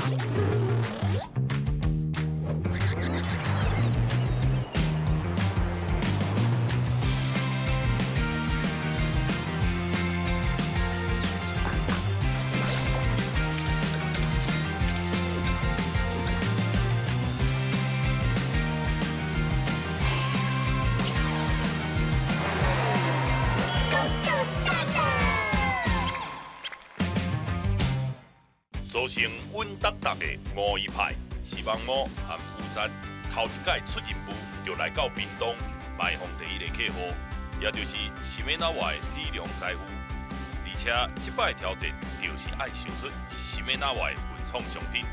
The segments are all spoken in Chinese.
组成稳当当的5位派，希望我和富山头一届出任务就来到屏东卖方第一个客户，也就是西美那外李良师傅。而且这摆的挑战就是爱想出西美那外文创商品，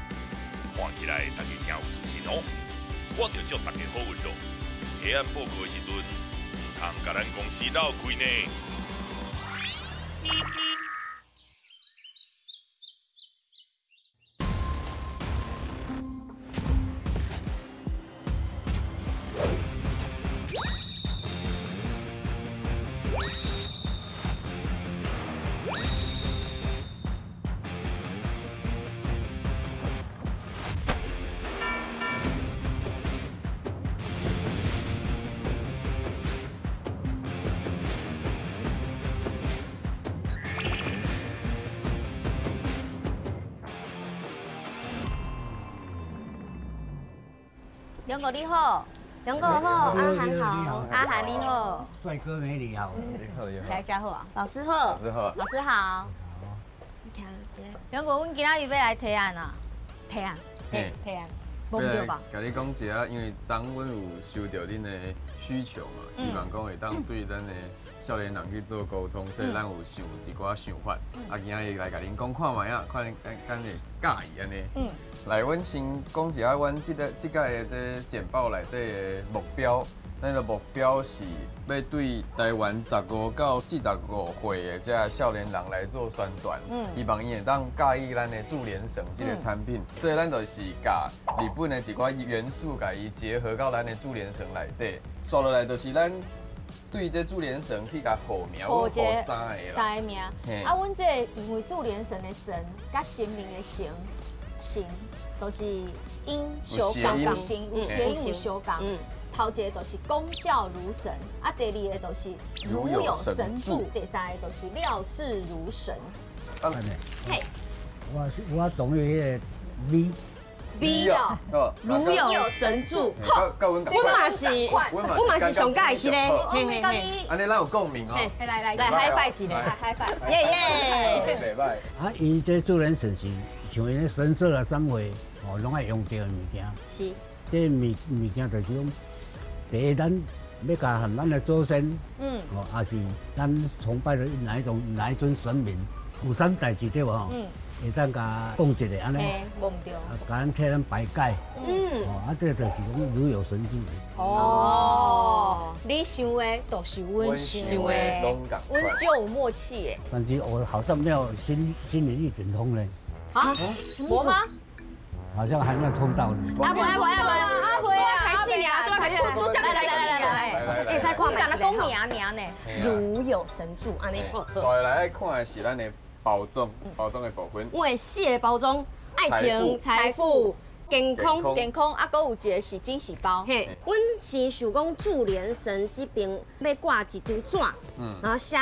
看起来大家真有自信哦。我就祝大家好运咯！下暗报告的时阵，唔通甲咱公司闹开呢。梁哥你好，梁哥好，阿涵好，阿涵你好，帅哥美女好，你好你好，大家好啊，老师好，老师好，老师好。你看，梁哥，阮今仔日要来提案啊，提案，提案，无对吧？甲你讲一下，因为昨阮有收到恁的需求嘛，希望讲会当对咱的少年人去做沟通，所以咱有想一寡想法，啊，今仔日来甲恁讲看卖啊，看敢会介意安尼。来，阮先讲一下，阮即届的这简报内底的目标。咱的目标是要对台湾15到45岁的这少年人来做宣传，希望伊会当介意咱的助联绳这个产品，所以咱就是甲日本的一寡元素，甲伊结合到咱的助联绳内底，刷落来就是咱对这助联绳去甲号名，我号3个啦。3个名。啊，阮这因为助联绳的绳，甲神明的神，都是因相共心，有谐音有相共。头一个就是功效如神，啊，第二个就是如有神助，第三个就是料事如神。嘿，我懂于迄个 V 哦，如有神助。我嘛是上介意咧，嘿嘿嘿。安尼咱有共鸣哦。来 high five 一个 ，high five， 耶耶。袂歹。啊，伊这助人神是像因咧神社啊、单位哦，拢爱用到的物件。是。这物件就是讲。第一，咱要甲和咱的祖先，也是咱崇拜的哪一尊神明，有啥代志对无吼？会当甲讲一个安尼，无唔对，甲咱替咱排解，这就是讲如有神助。你想的都是阮想的，阮就有默契的。但是我好像没有心灵一点通呢。啊？我吗？好像还没有通到呢。阿婆，开戏啊！都讲来，会使看嘛？讲娘呢？如有神助，安尼。再来看的是咱的包装的部分。我的4个包装：爱情、财富、健康，啊，搁有一个是惊喜包。嘿，阮是想讲助联绳这边要挂一张纸，然后写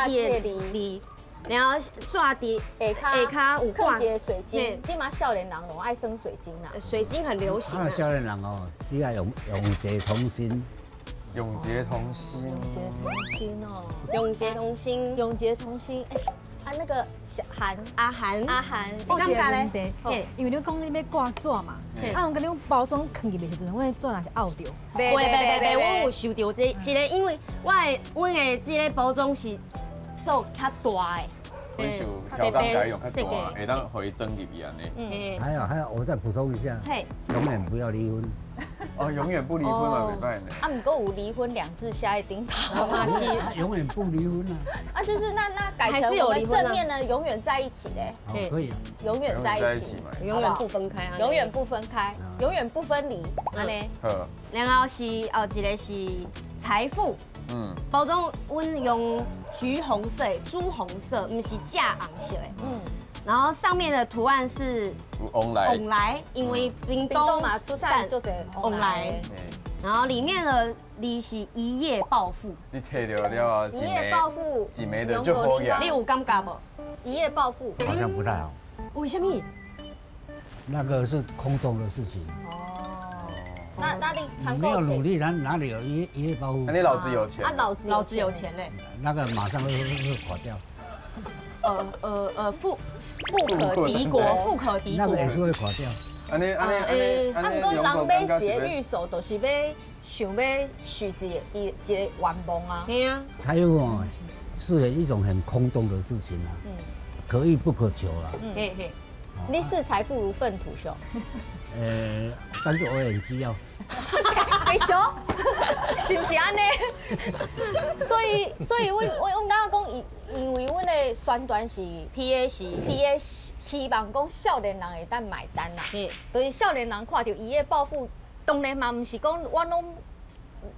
伊的字。然后抓伫下骹有挂水晶，即马少年人拢爱生水晶啦，水晶很流行。少年人哦，只要永结同心，永结同心哦，永结同心，永结同心。啊，那个小阿涵，我有一个问题，因为你讲你要挂纸嘛，啊，我跟你包装放入去时阵，我的纸若是拗着。袂，我有收到这个，因为阮的这个包装是。做较大的，阮想调工改用较大，会当互伊装入去安尼。还有，我再补充一下，永远不要离婚。哦，永远不离婚嘛，袂歹呢。啊，毋过有离婚2字下一顶头嘛是。永远不离婚啊。啊，就是那改成我们正面呢，永远在一起嘞。可以。永远在一起嘛，永远不分开，永远不分开，永远不分离，安尼。好。然后是一个是财富。包装阮用橘红色、朱红色，唔是正红色的。然后上面的图案是旺来，因为屏东嘛出产就这旺来。然后里面的梨是一夜暴富。你摕到了一夜暴富，几枚的就好呀。你有感觉不？一夜暴富好像不太好。为什么？那个是空中的事情。那你常没有努力，哪里有一夜暴富？那你老子有钱？老子有钱嘞。那个马上会垮掉。富可敌国，富可敌国。那个也是会垮掉。啊，毋过人买一个预售，就是要想要许一个愿望啊。对啊。财富哦，是一种很空洞的事情啊，可遇不可求啊。嘿嘿。你视财富如粪土熊。但是我也很需要。会熊，是不是安尼？所以我感觉讲，因为阮的宣传是 TA 希望讲少年人会当买单啦。就是少年人看到一夜暴富，当然嘛，毋是讲我拢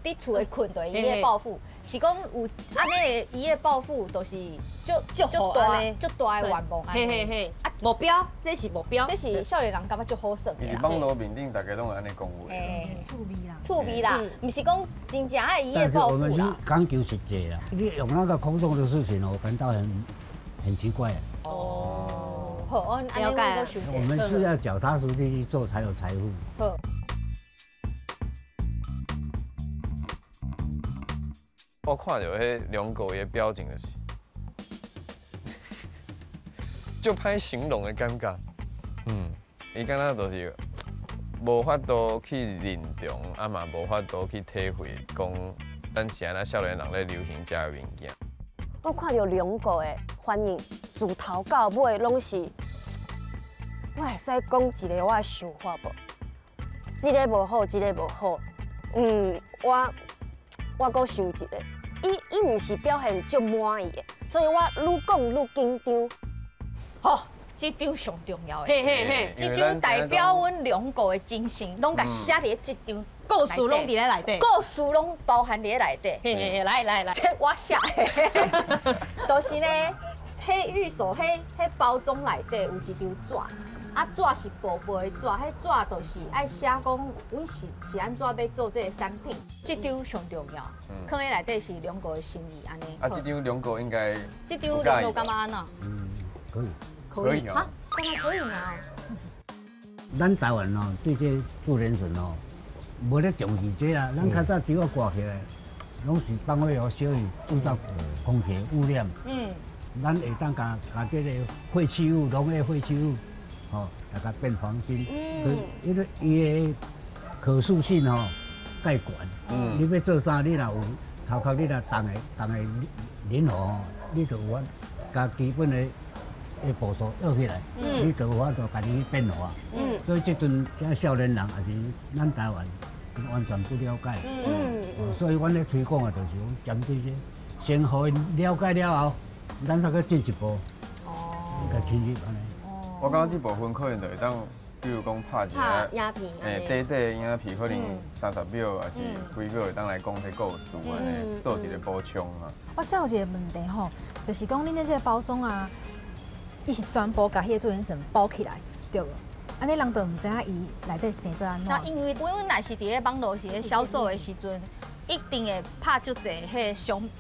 伫厝诶困就一夜暴富，是讲有安尼的一夜暴富，就是足大的愿望安尼。目标，这是目标，这是少年人感觉足好耍的啦。是网络面顶大家拢会安尼讲话。趣味啦，毋是讲真正爱一夜暴富啦。但是我们是讲求实际啦，你用那个空洞的事情，我感到很奇怪。好，了解。我们是要脚踏实地去做才有财富。好。我看到迄两狗的表情就是，就歹形容的感觉。伊敢若就是无法度去认同，啊嘛无法度去体会，讲咱是安那少年人咧流行这物件。我看到两个的反应，自头到尾拢是，我会使讲一个我的想法无？这个无好，这个无好。我讲想一个，伊毋是表现足满意的，所以我愈讲愈紧张。好，这张上重要的。嘿嘿嘿，这张代表阮两个的精神，拢甲写伫这张故事拢伫咧内底，故事拢包含伫咧内底。嘿嘿嘿，来，这我写的，就是呢，迄预售迄包装内底有一张纸。啊，纸是薄薄的纸，迄纸就是爱写讲，阮是安怎要做这个产品，这张上重要。放喺内底是两个的心意，安尼。啊，这张两个应该。这张两个干嘛呢？可以。可以啊。干嘛可以呢？咱台湾哦，对这助联绳哦，无咧重视这啦。咱较早只要挂起来，拢是放火哦，烧伊遇到空气污染。咱会当甲这个废弃物、农业废弃物。大家变黄金，因为伊的可塑性介悬。你要做啥，你若有头壳，你若动个灵活你就有法甲基本的步数学起来，你就有法度家己去变化。所以这阵这少年人也是咱台湾完全不了解。所以阮咧推广的就是讲针对这，先互因了解了后，咱再去进一步，甲深入安尼。我感觉这部分可能就会当，比如讲拍一个影片，短的影片，可能30秒还是几秒会当来讲这故事安尼，做一个补充啊。我再有一个问题吼，就是讲恁的这个包装啊，伊是全部甲迄个助联绳包起来，对无？安尼人就唔知影伊内底生做安怎。那因为本阮若是伫咧网络是咧销售的时阵。一定会拍足侪迄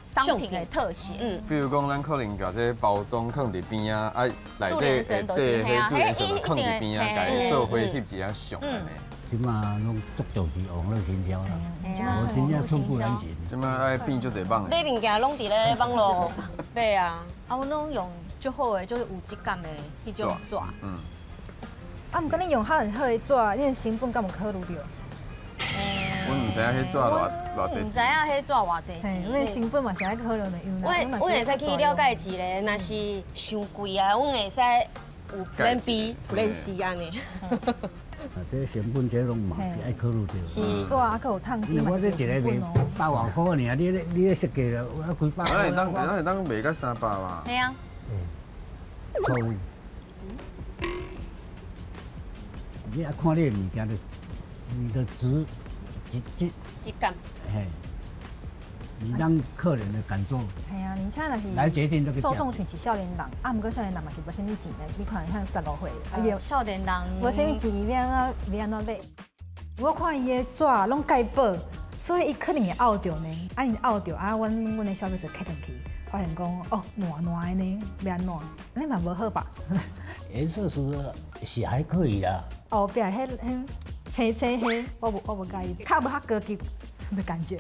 商品的特写。比如讲，咱可能把这包装放伫边啊，内底对，助联绳放伫边啊，家己做伙翕一张相安尼。即马拢足重视网络营销啦，我真正寸步难行。即马爱变足侪网。买物件拢伫咧网络买啊。我拢用足好的，就是有质感的迄种纸。毋过你用好的纸，你的成本敢有考虑到？阮唔知影迄纸偌济钱。唔知影迄纸偌济钱。因为成本嘛是爱考虑的，因为阮会使去了解一下，若是伤贵啊，阮会使有 Plan B、Plan C 安尼。这成本这拢嘛是爱考虑到。是纸啊，佮有烫金嘛我这一个卖8万块尔，你咧设计了，我开8万。咱会当卖到300嘛？系啊。错误。你要看你的物件的，你的质感。嘿。你让客人的感受。系啊，而且若是来决定这个受众群是少年人，啊，毋过少年人嘛是无啥物钱的，你看像15岁，伊就少年人无啥物钱，要安怎买？我看伊的纸拢盖保，所以伊可能会拗着呢。啊，伊拗着啊，阮的消费者开进去，发现讲哦，烂的呢，要安怎？你嘛无好吧？颜色是还可以啦。后壁迄青青黑，我无介意，较无较高级的感觉。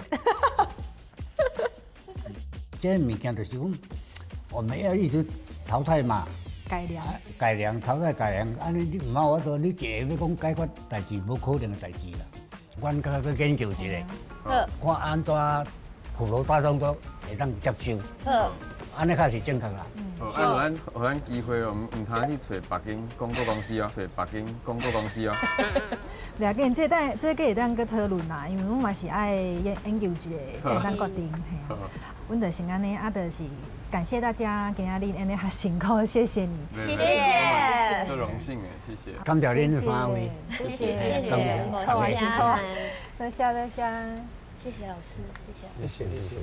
这物件就是讲，我们要一直淘汰嘛。改良，淘汰改良，安尼你唔好我说你一个要讲解决代志，无可能的代志啦。阮搁去研究一下，看安怎普罗大众都会当接受，安尼才是正确啦。啊，互咱机会哦，唔通去找别间广告公司哦，找别间广告公司哦。袂要紧，这个会当去讨论啦，因为阮嘛是爱研究一下，才当决定。嘿啊，阮就先安尼，啊，就是感谢大家今仔日安尼较辛苦，谢谢你，谢谢，这荣幸诶，谢谢。感谢恁三位，谢谢，辛苦啊，辛苦啊，多谢。谢谢老师，谢谢。谢谢。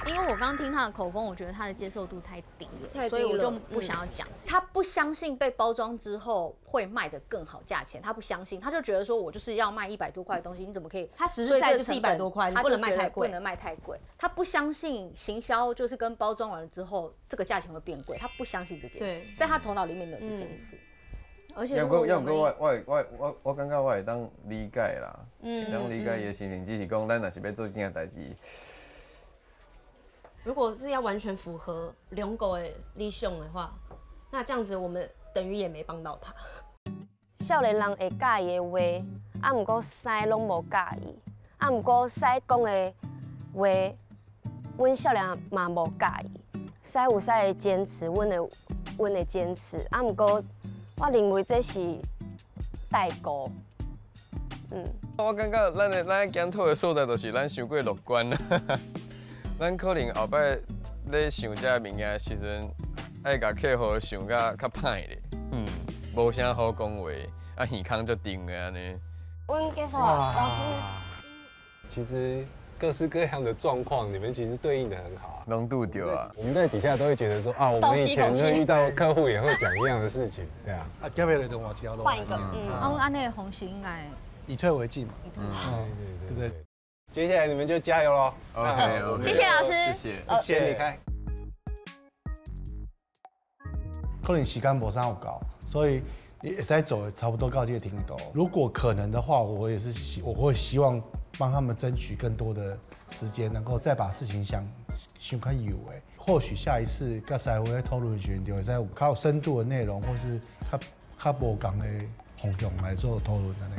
因为我刚刚听他的口风，我觉得他的接受度太低了，所以我就不想要讲。他不相信被包装之后会卖得更好价钱，他不相信，他就觉得说我就是要卖100多块的东西，你怎么可以？他实实在就是100多块，你不能卖太贵，不能卖太贵。他不相信行销就是跟包装完了之后这个价钱会变贵，他不相信这件事，在他头脑里面没有这件事。而且，我感觉我会当理解啦，当理解伊的心情，只是讲咱若是要做这件代志。如果是要完全符合龙狗的理想的话，那这样子我们等于也没帮到他。少年人会介意的话，啊，毋过师拢无介意，啊，毋过师讲的话，阮少年嘛无介意。师有师的坚持，阮的坚持，啊，毋过我认为这是代沟。我感觉咱检讨的所在就是咱伤过乐观啦。咱可能后摆咧想这物件的时阵，爱甲客户想甲较歹咧，无啥好讲话，啊耳孔就定的安尼。阮介绍老师，其实各式各样的状况，你们其实对应的很好啊。能度掉啊！我们在底下都会觉得说啊，我们以前都遇到客户也会讲一样的事情，对啊。啊，接下来就换一路。换一个，啊，安内红旗应该以退为进嘛。对不对？接下来你们就加油喽 ！OK， 谢谢老师，先离开。可能时间无啥有够，所以也会使做差不多到这个程度。如果可能的话，我会希望帮他们争取更多的时间，能够再把事情想较有诶。或许下一次跟师傅在讨论时，就会在有较有深度的内容，或是较无同的方向来做讨论的呢。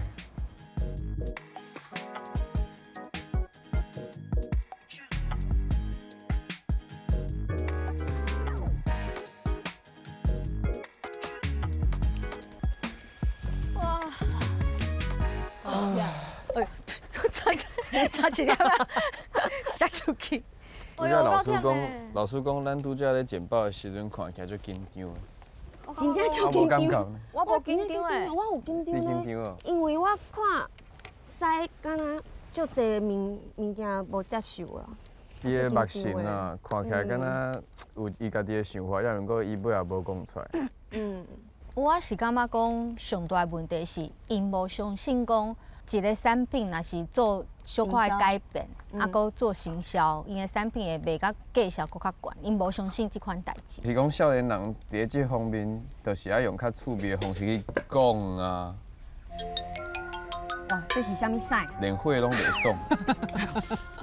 差一粒啊，杀出去！我甲老师讲，咱拄则咧简报的时阵看起来就紧张的。真正就紧张。我无紧张诶，我有紧张。你紧张哦？因为我看师敢若足侪物件无接受啊。伊的目神啊，看起来敢若有伊家己的想法，要毋过伊尾也无讲出来。我是感觉讲上大问题是，因无相信讲一个产品若是做小可的改变，啊，搁做行销，因的产品会卖甲价值搁较悬，因无相信这款代志。是讲少年人伫这方面，就是爱用较趣味的方式去讲啊。哇，这是啥物赛？连血拢袂爽。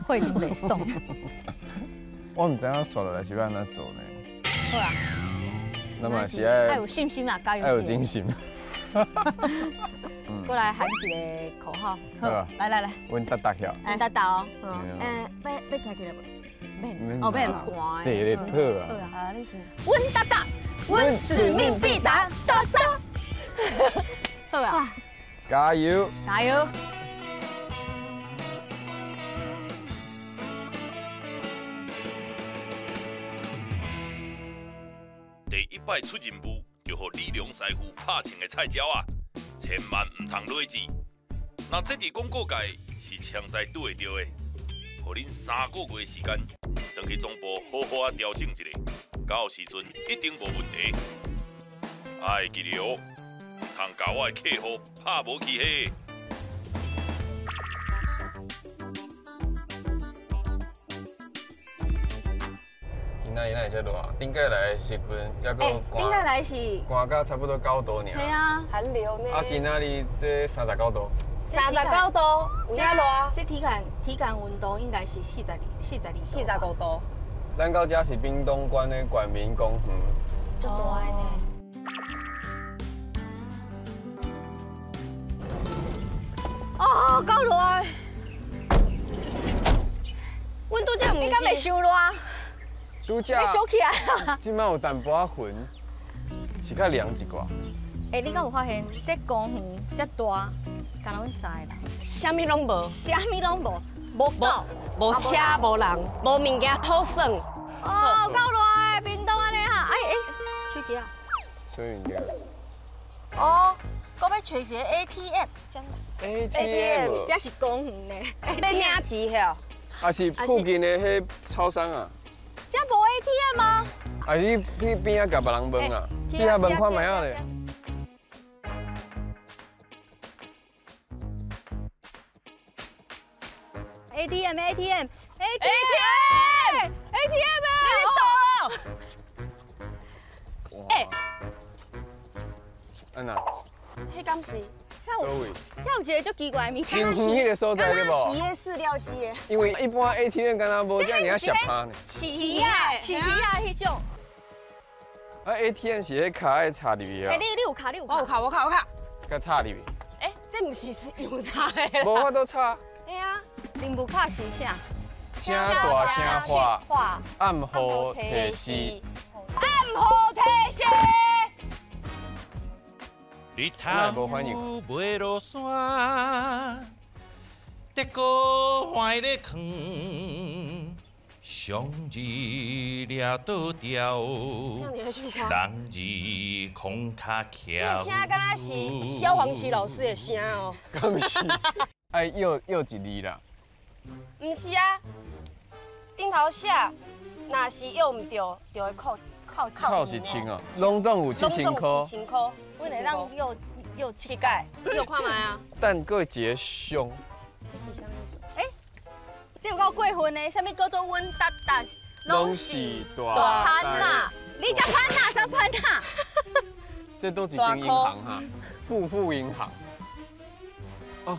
血已经袂爽。我唔知影刷落来是要安怎做呢？好啦。那么是爱有信心嘛，加油！爱有精神。过来喊一个口号。好，来，阮搭晓。搭哦。要开起来无？免。哦，免嘛。坐咧就好啊。啊，你先。阮搭，阮使命必达，搭。好啊。加油！加油！第摆出任务，就予李良师傅拍枪的菜鸟啊，千万唔通落志。那这伫广告界是枪在对会着的，予恁3个月时间，回去总部好好啊调整一下，到时阵一定无问题。爱记住哦，唔通甲我的客户拍无气嘿。 今仔日哪会遮热？顶届来的时阵，还阁顶届来是寒到差不多9度尔。系啊，寒流呢？啊，今仔日这39度。 39度，有遐热。这体感温度应该是45度。咱到遮是屏东县的冠民公园，足大的呢。哦，够热！温度这唔是？你敢袂伤热？拄则要烧起来啊！即摆有淡薄仔云，是较凉一寡。你敢有发现这公园这大，敢若阮三个人，啥物拢无，啥物拢无，无狗，无车，无人，无物件好耍。哦，够热的，屏东安尼哈，手机啊。什么物件？哦，我要找一个 ATM， ATM， 这是公园呢，要领钱吼？啊是附近的迄超商啊？这无 ATM 吗？啊是去边仔甲别人问啊？去遐问看卖啊咧。 ATM， 你倒！哎，安那？迄敢是？倒位？遐有一个足奇怪的物件，真远迄个所在对无？鱼的饲料机的。因为一般 ATM 敢若无遮尔摄拍呢。饲啊迄种。啊 ATM 是迄卡爱插入去啊。你有卡？我有卡。甲插入去。哎，这不是用插的。无法度插。哎呀，任务卡是啥？声大声化，暗号提示。你头袂落山，得个怀咧坑，上字掠倒掉，人字空卡翘。这声敢若是萧煌奇老师的声哦。敢是？爱又一字啦。唔是啊，顶头写，若是用唔对，就会扣1000哦，拢总有7000块。7000块，我得让又膝盖，你有看卖啊？但各节胸。这是啥意思？哎，这有够过分的，啥物叫做稳达达？拢是大潘啦！你食潘啦，啥潘啦？这都是间银行哈，富银行。哦，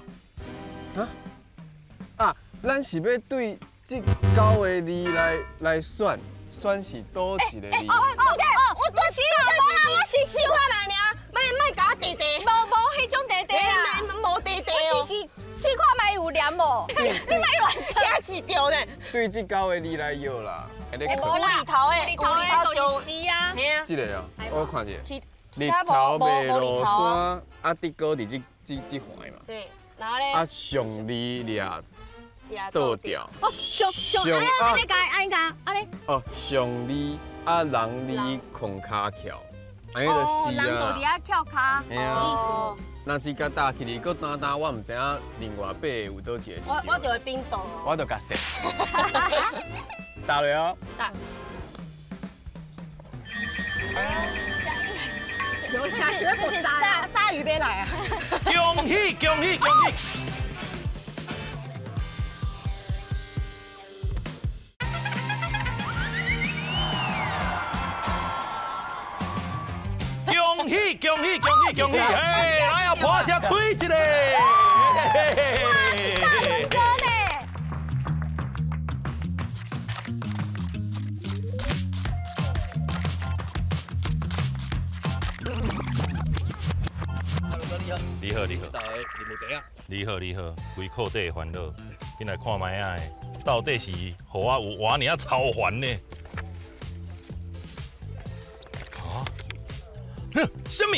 咱是要对这9个字来选是倒一个字。我多是我是小可慢尔，莫甲我弟弟，无迄种弟弟啊，无弟弟哦。我只是小可慢有念无，你莫乱讲，也是对呢。对这9个字来摇啦。无啦，里头的就是啊。这个啊，我看一下。日头袂落山，啊，地高伫这环嘛。对，然后咧。啊，上里掠倒掉。哦，上安尼讲，安尼。哦，上里啊，人里空卡翘，安尼就死啊。人就伫遐翘骹，意思。若是甲打起哩，搁单，我唔知影另外8个有倒一个是。我就会冰冻。我就甲射。打落哦。打。有下雪不炸，鲨鱼别来啊！恭喜！恭喜！哎，来啊，破下吹一个！你好，你好，规裤底的烦恼，进来看卖啊！到底是予我有偌尔超烦呢？啊？什么？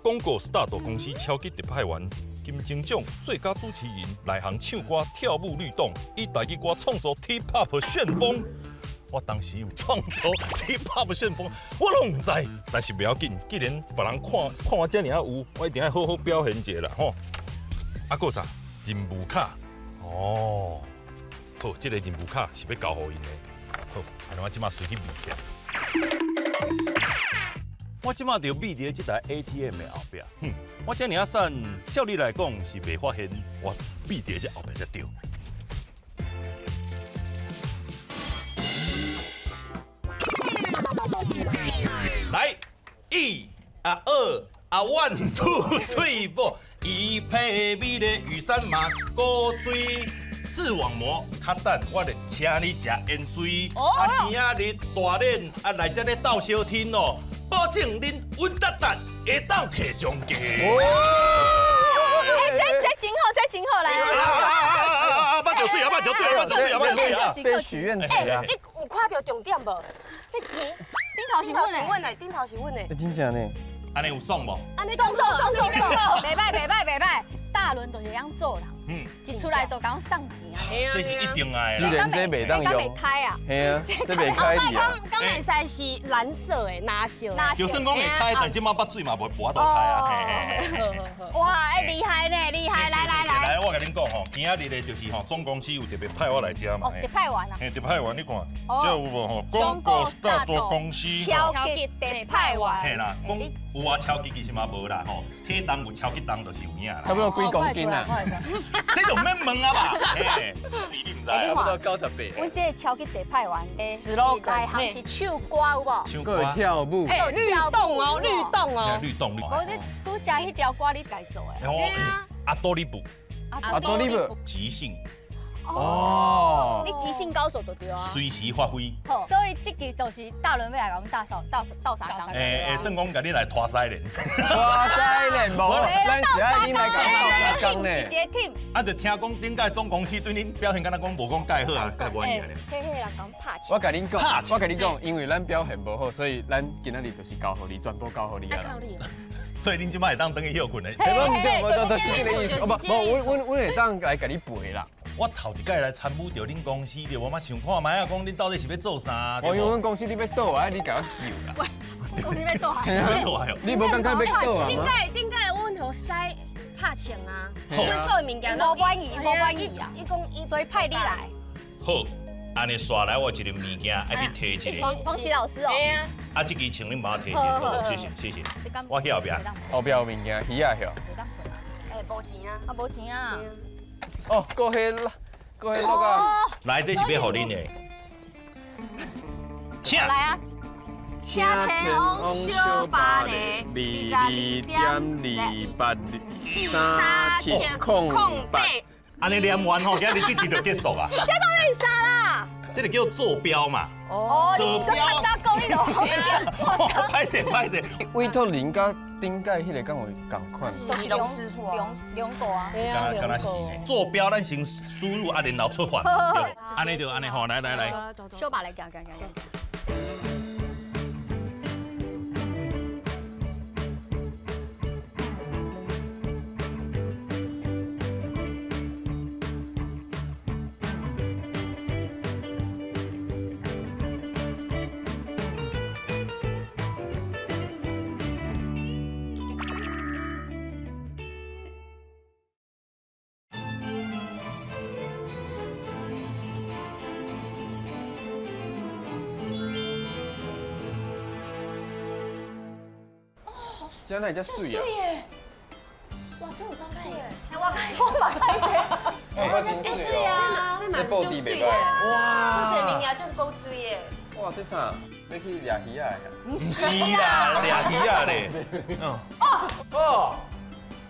广告 start 公司超级特派员金钟奖最佳主持人内行唱歌跳舞律动，以台语歌创作 T-pop 旋风。我当时有创作你拍不旋风，我拢唔知，但是不要紧，既然别人看我这尔有，我一定要好好表现一下啦吼。啊，还有啥？任务卡哦，好，这个任务卡是要交互因的。好，安尼我即马随去秘起来。我即马就秘伫这台 ATM 的后壁，我这尔啊瘦，照理来讲是袂发现我秘伫这后壁才对。 来，1、2、1、2、3、4，一配米的雨伞马高水视网膜，较等我咧请你食盐水，今仔日大练来这咧斗小天哦，保证恁稳当当会当摕奖金。再真好来。把酒醉啊！把酒醉啊！变许愿池啊！你有看到重点无？这钱顶头是阮的，顶头是阮的。你真正呢？安尼有爽无？送，袂歹，大轮都这样做人，一出来都讲送钱啊，这是一定的。虽然这袂当用，袂开啊，系啊，这袂开的啊。刚会使是蓝色的，哪色？就算讲会开，但即马把水嘛无法度开啊。哇，厉害呢，厉害！来，我甲恁讲吼，今仔日咧就是吼，总公司有特别派我来遮嘛。特派完啊。嘿，特派完你看，这有无吼？广告大大公司。超级特派完。嘿啦，讲有啊，超级其实嘛无啦吼，体重有超级重就是有影啦。差不多几公斤啊？这就免问啊嘛。嘿，你唔知？差不多98。阮这超级特派完的内行是唱歌有无？唱歌跳舞。哎，律动哦。律动。我你拄食迄条歌你改做的。阿多利布。即兴。哦。你即兴高手就对啊。随时发挥。所以这个就是大轮要来甲我们斗啥工？算讲甲你来拖西练。拖西练无，咱是爱你来甲斗啥工呢？直接听。啊，就听讲顶届总公司对恁表现敢若讲无讲介好啊，介满意咧。嘿，人讲拍钱。我甲你讲，因为咱表现无好，所以咱今仔日就是交互你，全部交互你啊。所以恁即摆会当等去休困的。就是这个意思。我会当来甲你陪啦。我头一届来参与着恁公司，着我嘛想看卖啊，讲恁到底是要做啥？因为阮公司你要倒啊，你甲我救啦。喂，公司要倒啊？你无感觉要倒啊？顶届阮互使拍枪啊，阮做的物件无满意啊。伊讲所以派你来。好，安尼刷来我一个物件爱去摕一个。黄奇老师哦。啊，这支请恁帮我摕一个，好，谢谢。我去后壁。后壁有物件，鱼啊晓。无钱啊！无钱啊！哦，过迄落啊！来，这是要互恁的。请来啊！请前往小巴黎22.283.08。安尼念完吼，今日这集就结束啊！这到底啥啦？这个叫坐标嘛。哦，坐标。歹势。委托人甲顶届迄个敢有共款？都是龙师傅啊，龙哥啊。敢若是呢。坐标咱先输入啊，然后出发。安尼就安尼吼，来。小巴来，行。这哪会遮水啊？哇，这有刚水耶！我买我真水哦！这布地袂歹。哇！这物件就是够水耶！哇，这啥？要去掠鱼啊？不是啦，掠鱼啊咧。哦。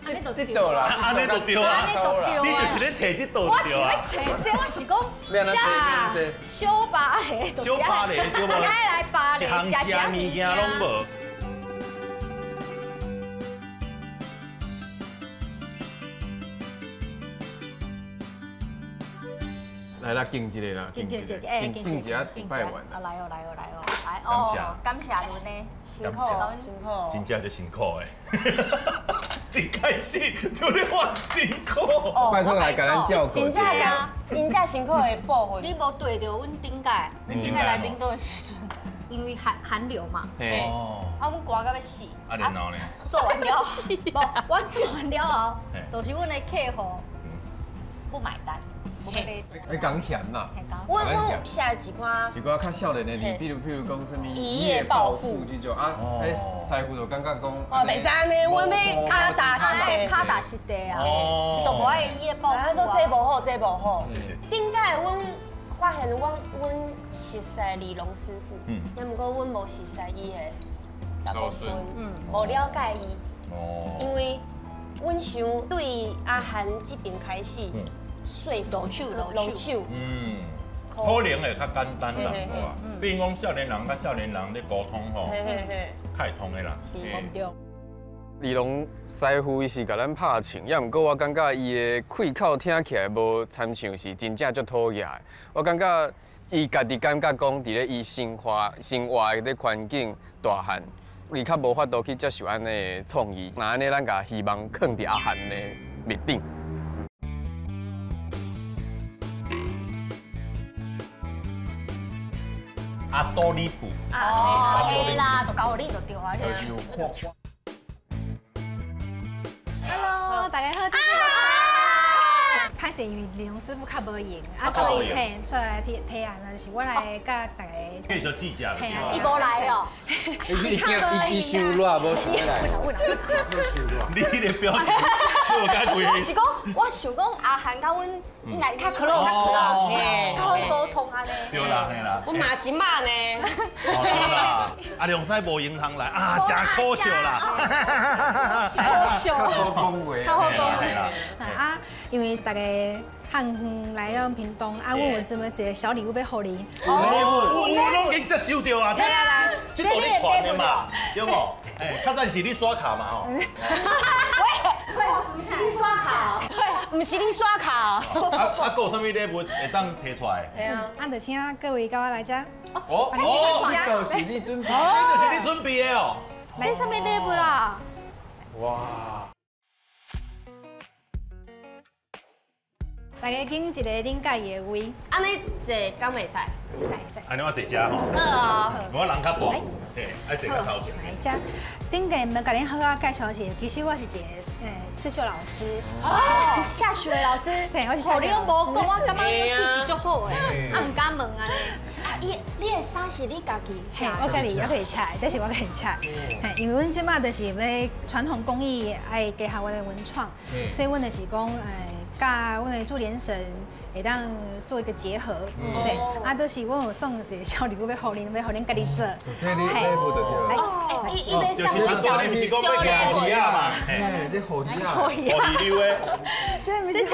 这道啦，安尼就对啊，你就是咧找这道对啊。我是要找这，我是讲，这小巴黎，小巴黎对无？来巴黎，一项食物件拢无。来啦，敬一个啦，敬一个，敬一下拜完啦。来哦，感谢恁呢，辛苦，真正就辛苦诶。真开心，有咧换辛苦。拜托来给咱叫狗姐。真正辛苦的部分。你无对着阮顶届来宾岛的时阵，因为寒流嘛，哦，啊，阮寒到要死。啊，然后呢？做完了，无，我做完了后，就是阮的客户不买单，不买。你讲嫌啦。我写一寡较少年的字，比如讲什么一夜暴富这种啊，迄师傅就感觉讲，哦，袂使安尼，阮要卡扎实地，卡扎实地啊，都无爱一夜暴富。他说这无好，这无好。顶届阮发现阮熟悉李龙师傅，也毋过阮无熟悉伊的查某孙，无了解伊。哦。因为阮想对阿涵这边开始说服弄手。可能会较简单啦，好啊。比如讲少年人甲少年人咧沟通吼，较会通的啦。是，对。李龙师傅伊是甲咱拍唱，也毋过我感觉伊的开口听起来无参唱是真正足讨厌的。我感觉伊家己感觉讲，伫咧伊生活的咧环境大汉，伊较无法度去接受安尼的创意。那安尼咱甲希望放伫阿汉的面顶。阿多利布。哦，嘿啦，就交你就对啊。Hello， 大家好。歹势，因为李龙师傅较无闲，所以出来提案就是我来甲大家继续指教。伊无来哦。伊伤热，无想要来。你迄个表情，我该规。是讲，我想讲阿涵甲阮应该较 close 啦，较好沟通安尼。对啦，嘿啦。我嘛真骂呢。好啦，阿良师无银行来啊，真可笑啦。可笑。较好讲话。较好讲话。啊，因为大家汉远来到屏东，啊，阮有这么一个小礼物要互你。我拢已经接收到啊，这都你传的嘛，对无？哎，较早是你刷卡嘛吼。喂，不是你刷卡，不是你刷卡。啊，还有啥物礼物会当提出来？系啊，啊，就请各位跟我来遮。哦，这就是你准备，这就是你准备的哦。这啥物礼物啦？哇！大家拣一个恁介意的位。安尼坐敢袂使？会使。安尼我坐遮吼。好。我人较大，嘿，爱坐较头前。来遮，顶个没甲恁好好介绍一下，其实我是一个刺绣老师。哦，下雪老师。对，我是下雪老师。你拢无讲，我感觉你气质足好诶，啊，唔敢问安尼。啊，你的衫是你家己切？我家己切，但是我家己切。因为阮即摆就是要传统工艺，爱结合我的文创，所以阮就是讲，甲阮的驻联神会当做一个结合，对。啊，就是阮有送一个小礼物要互恁，要互恁家己做。这你礼物就对了。伊要送小礼物嘛？这好鱼啊！好鱼溜的。这就是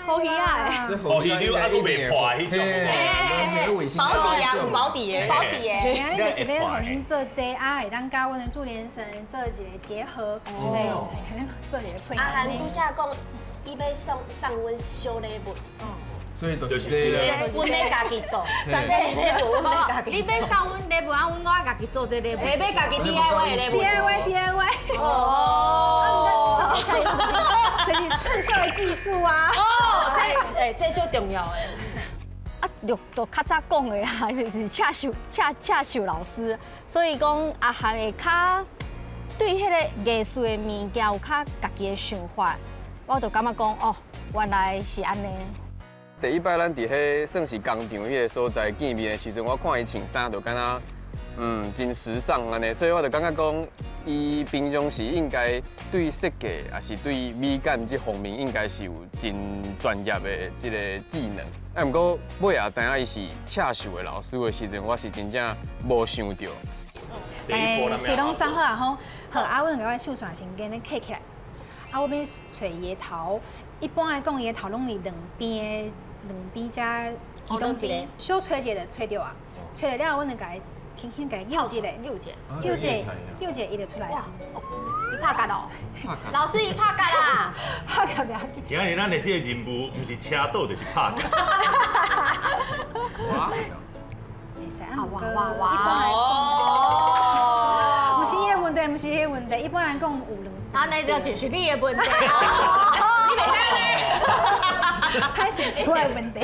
好鱼啊！好鱼溜啊，都袂破迄种。保底的。你就是要互恁做这啊，会当甲阮的驻联神做一个结合，对，可能做一个配合。阿涵拄则讲，伊要送阮小礼物。所以就是这，阮要家己做，但这礼物阮要家己。你要送阮礼物啊，阮我家己做这礼物。要家己 DIY 的礼物。DIY。哦。就是刺绣的技术啊。哦，这最重要的。啊，就较早讲的啊，就是恰秀老师，所以讲阿涵会较对迄个艺术的物件有较家己的想法，我就感觉讲哦，原来是安尼。第一摆咱伫迄算是工厂迄个所在见面的时阵，我看伊穿衫就敢若真时尚安尼，所以我就感觉讲，伊平常时应该对设计也是对美感这方面应该是有真专业的这个技能。啊，不过尾也知影伊是刺绣的老师的时阵，我是真正无想到。水拢选好啊吼，好啊，阮甲我手线先跟恁刻起来。啊，我要找伊的头，一般来讲伊的头拢是两边加移动一个，小吹一个吹着啊，吹着了，阮就甲伊轻轻甲伊扭一个，扭一个伊就出来了。伊拍甲咯，老师伊拍甲啦，拍甲袂要紧。今日咱的这个任务，毋是车倒，就是拍甲。袂使啊！哇！哦！毋是迄个问题，一般来讲有两啊，那就就是你的问题哦，你袂当呢？歹势是我的问题。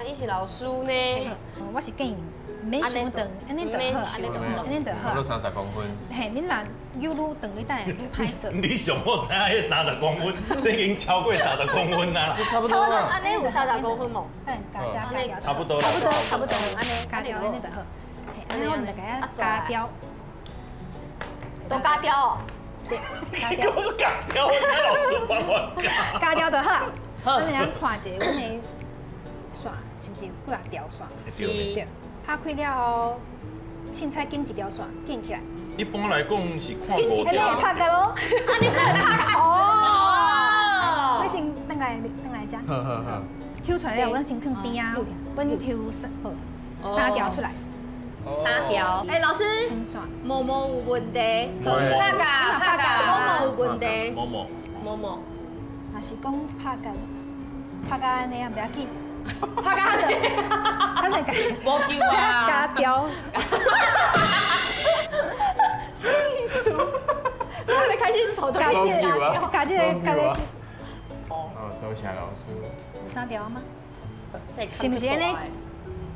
伊是老师呢，我是建议免伤长，安尼就好，安尼就好。差不多30公分。嘿，恁若腰愈长，你等下愈歹做。你上好知影迄30公分，这已经超过30公分啦。差不多啦。安尼有30公分无？加掉。差不多。差不多，安尼加掉安尼就好。安尼我们就给它加掉。都加掉哦。加掉。我加掉，我请老师帮我加。加掉就好。好，咱来看一下，阮的线是不是几啊条线？对。拍开了后，凊彩紧一条线，紧起来。一般来讲是看无。安尼会拍个咯。啊，你再拍哦。我先等来遮。好。抽出来了，我先放边啊，阮抽3条出来。3条。哎，老师，清线。某某有问题。拍甲。某某有问题。某。若是讲拍甲安尼啊，不要紧。拍甲安尼，咱就无救啊！加掉。什么意思？我还没开始瞅到。加这个。哦，多谢老师。有3条吗？是不是安尼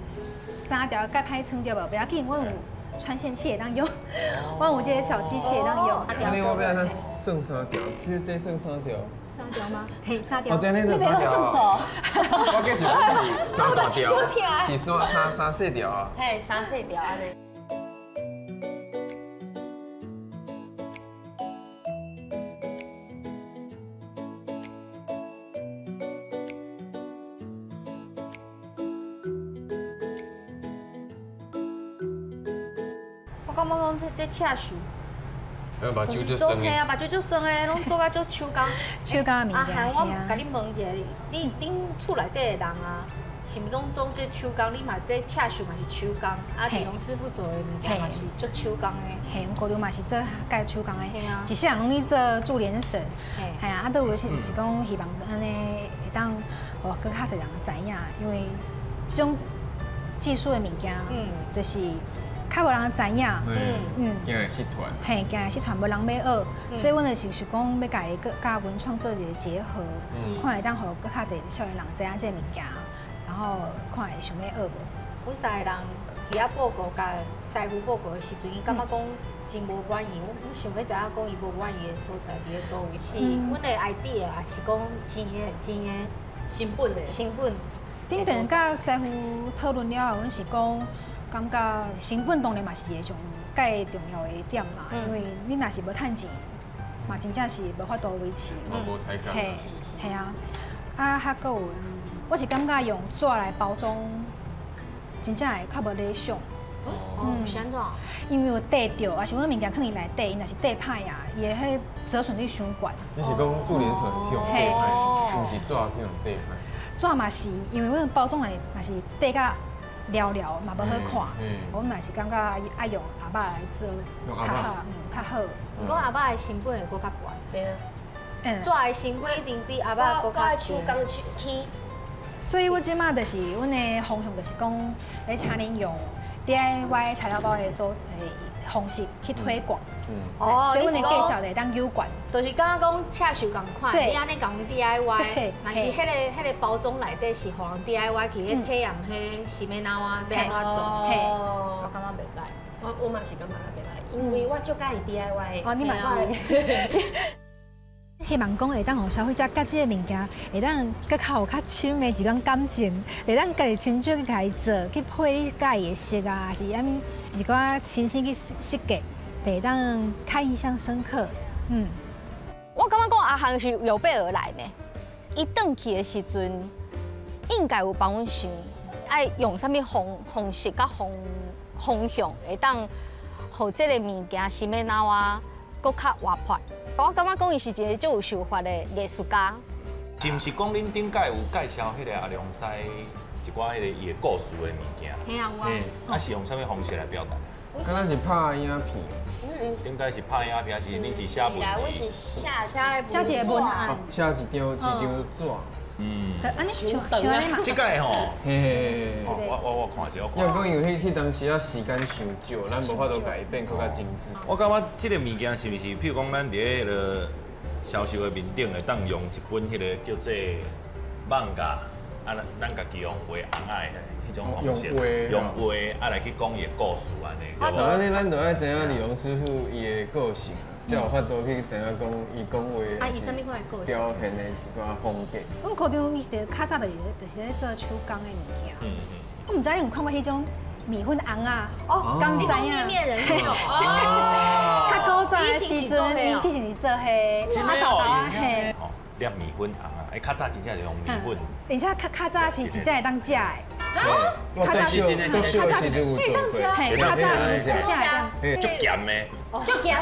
？3条该歹穿着无？不要紧，阮有穿线器会当用，阮有这个小机器会当用。安尼我要安怎算3条？这算3条。3条吗？嘿，3条。我今日就3条。我计是3大条，是3细条啊。嘿，3细条安尼。我感觉讲这恰手。目睭就酸嘿啊，目睭就酸诶，拢做甲足手工。手工物件。啊，喊我甲你问一下，恁厝内底的人啊，是毋拢做这手工？你嘛这恰手嘛是手工，啊，地龙师傅做的物件嘛是足手工的。嘿，高头嘛是做介手工的。嘿啊。一世人拢咧做注连绳。嘿啊，啊，倒有是讲希望安尼会当，哦，更较侪人知影，因为这种技术的物件，就是。较无人知影，惊会失传，嘿，惊会失传，无人要学，所以阮就是讲要甲伊甲文创做一个结合，看会当互搁较侪少年人知影这物件，然后看会想要学无。阮三个人伫遐报告甲师傅报告的时阵，伊感觉讲真无满意，阮想要知影讲伊无满意的所在伫咧倒位。是阮的 idea 还是讲钱的成本？顶阵甲师傅讨论了后，阮是讲。感觉成本当然嘛是一个上介重要的点啦，因为你若是无趁钱，嘛真正是无法度维持。无采购。系啊，啊，还佫有，我是感觉用纸来包装，真正会较无理想。是安怎？因为有缀着，也是阮物件放伊内底，伊若是缀歹啊，伊的迄折损率伤悬。你是讲注连绳去用缀歹，毋是纸去用缀歹？纸嘛是，因为阮包装来若是缀甲。聊嘛无好看，我嘛是感觉爱用阿爸来做，较好。不过阿爸的成本会搁较悬，对啊。纸的成本一定比阿爸搁较手工天。所以我即马就是阮的方向就是讲，来请恁用 DIY 材料包的方式去推广。所以阮的介绍会当有关。就是刚刚讲恰手共款，你安尼讲 DIY， 嘛是迄个包装内底是互人 DIY 去迄体验迄是要哪啊，要安怎做？我感觉袂歹。我嘛是感觉袂歹，因为我足介意 DIY。哦，你嘛是。希望讲会当互消费者甲即个物件会当搁较有较深的一种感情，会当家己亲手去家己做，去配家己的色啊，还是安尼一寡亲身去设计，会当较印象深刻。我感觉讲阿航是有备而来呢。伊转去的时阵，应该有帮阮想，爱用啥物方式甲方向，会当互这个物件是要哪啊，搁较活泼。我感觉讲伊是一个足有想法的艺术家。是毋是讲恁顶届有介绍迄个阿良师一寡迄个伊的故事的物件？嘿啊，啊是用啥物方式来表达？刚刚是拍影片，应该是拍影片，还是你是写文字？我是写一个文案，写一张纸，安尼像安尼嘛。这个吼，嘿，我看一下，因为讲因为迄当时啊时间伤少，咱无法度改变，更较精致。我感觉这个物件是不是，譬如讲咱伫迄个销售的面顶会当用一本迄个叫做漫画，啊，咱家己用画红爱迄种方式，用画啊来去讲伊的故事安尼，对无？安尼咱就爱知影李龙师傅伊的个性。才有法度去知影讲伊讲话，啊，伊啥物款的个性？表现的一寡风格。阮高中伊是较早就是咧做手工的物件。我唔知你有看过迄种米粉红啊？哦，刚知影。面面人那种。较古早的时阵，伊以前是做迄，啊豆豆啊迄。哦，捏米粉红啊，哎，较早真正是用米粉。而且较早是真正会当食的。较早是真正较早是有做过，嘿，较早是真正会当。足咸的。足咸。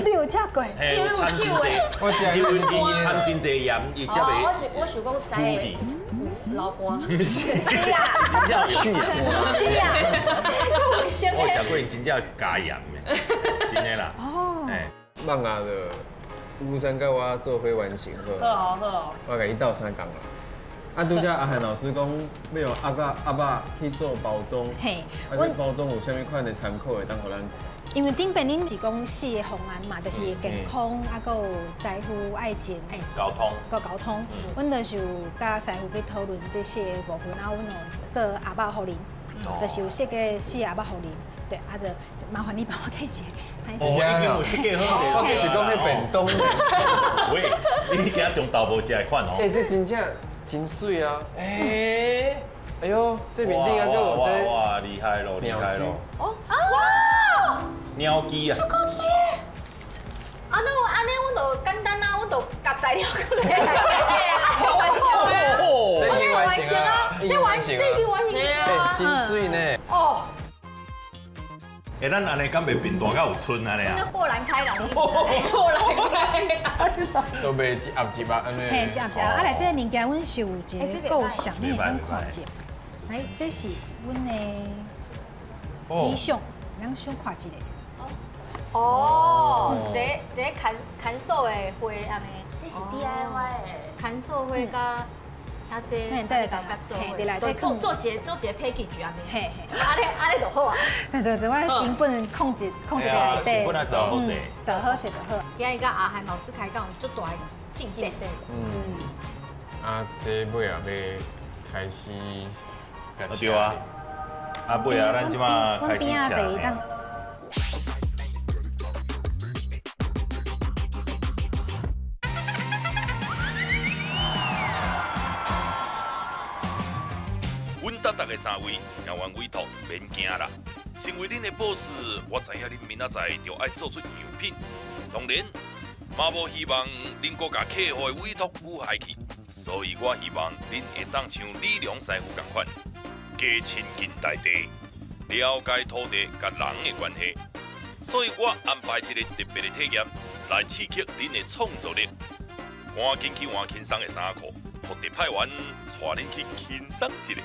你有食过？因为有手的。我食因为伊掺真侪盐，伊才袂。我想讲西的老干。是啦，真正有去盐。是啊。我食过真正加盐的，真的啦。哦。放啊的，吴山甲我做伙完成好。好。我甲你斗3工啦。啊，拄则阿涵老师讲要用鸭甲鸭肉去做包装，嘿，啊，这包装有啥物款的参考会当互咱？因为顶边恁是讲4个方案嘛，就是健康，啊，佮有财富、爱情、交通，佮交通。阮就是有甲师傅去讨论这4个部分，啊，阮有做鸭肉互恁，就是有设计4个鸭肉互恁。对，啊，就麻烦你帮我开一个，拍哦，已经有设计好我就是讲迄便当。喂，你今日中豆无食的款哦？这真正。真水啊！哎呦，这面顶啊，搁有这哇，厉害咯，厉害咯！哦啊哇！鸟鸡啊！足够吹的！啊，那安尼，阮就简单啊，阮就夹材料过来，开玩笑啊！这已经完成啊！这已经完成啊！真水呢！哦。哎，咱安尼敢袂变大，敢有春安尼啊？豁然开朗，豁然开朗，都袂一盒一盒安尼。嘿，一盒一盒。啊，内底的物件阮是有一个构想，你咱看一下。来，这是阮的理想，咱先看一下。哦，这砍手的花安尼，这是 DIY 的砍手花甲。啊，这对做一个 package 安尼，嘿嘿，安尼就好啊。对，我成本控制内底，成本做好势，做好势就好。今日甲阿涵老师开讲，足大个进展。啊，这尾也要开始。对啊，啊尾啊，咱即马开始吃。答大家3位，听完委托免惊啦。身为恁的 boss， 我知影恁明仔载就爱做出样品。当然，嘛无希望恁国家客户的委托有害去，所以我希望恁会当像李良师傅同款，加亲近大地，了解土地甲人的关系。所以我安排一个特别的体验，来刺激恁的创作力。赶紧去换轻松的衫裤，互特派员带恁去轻松一下。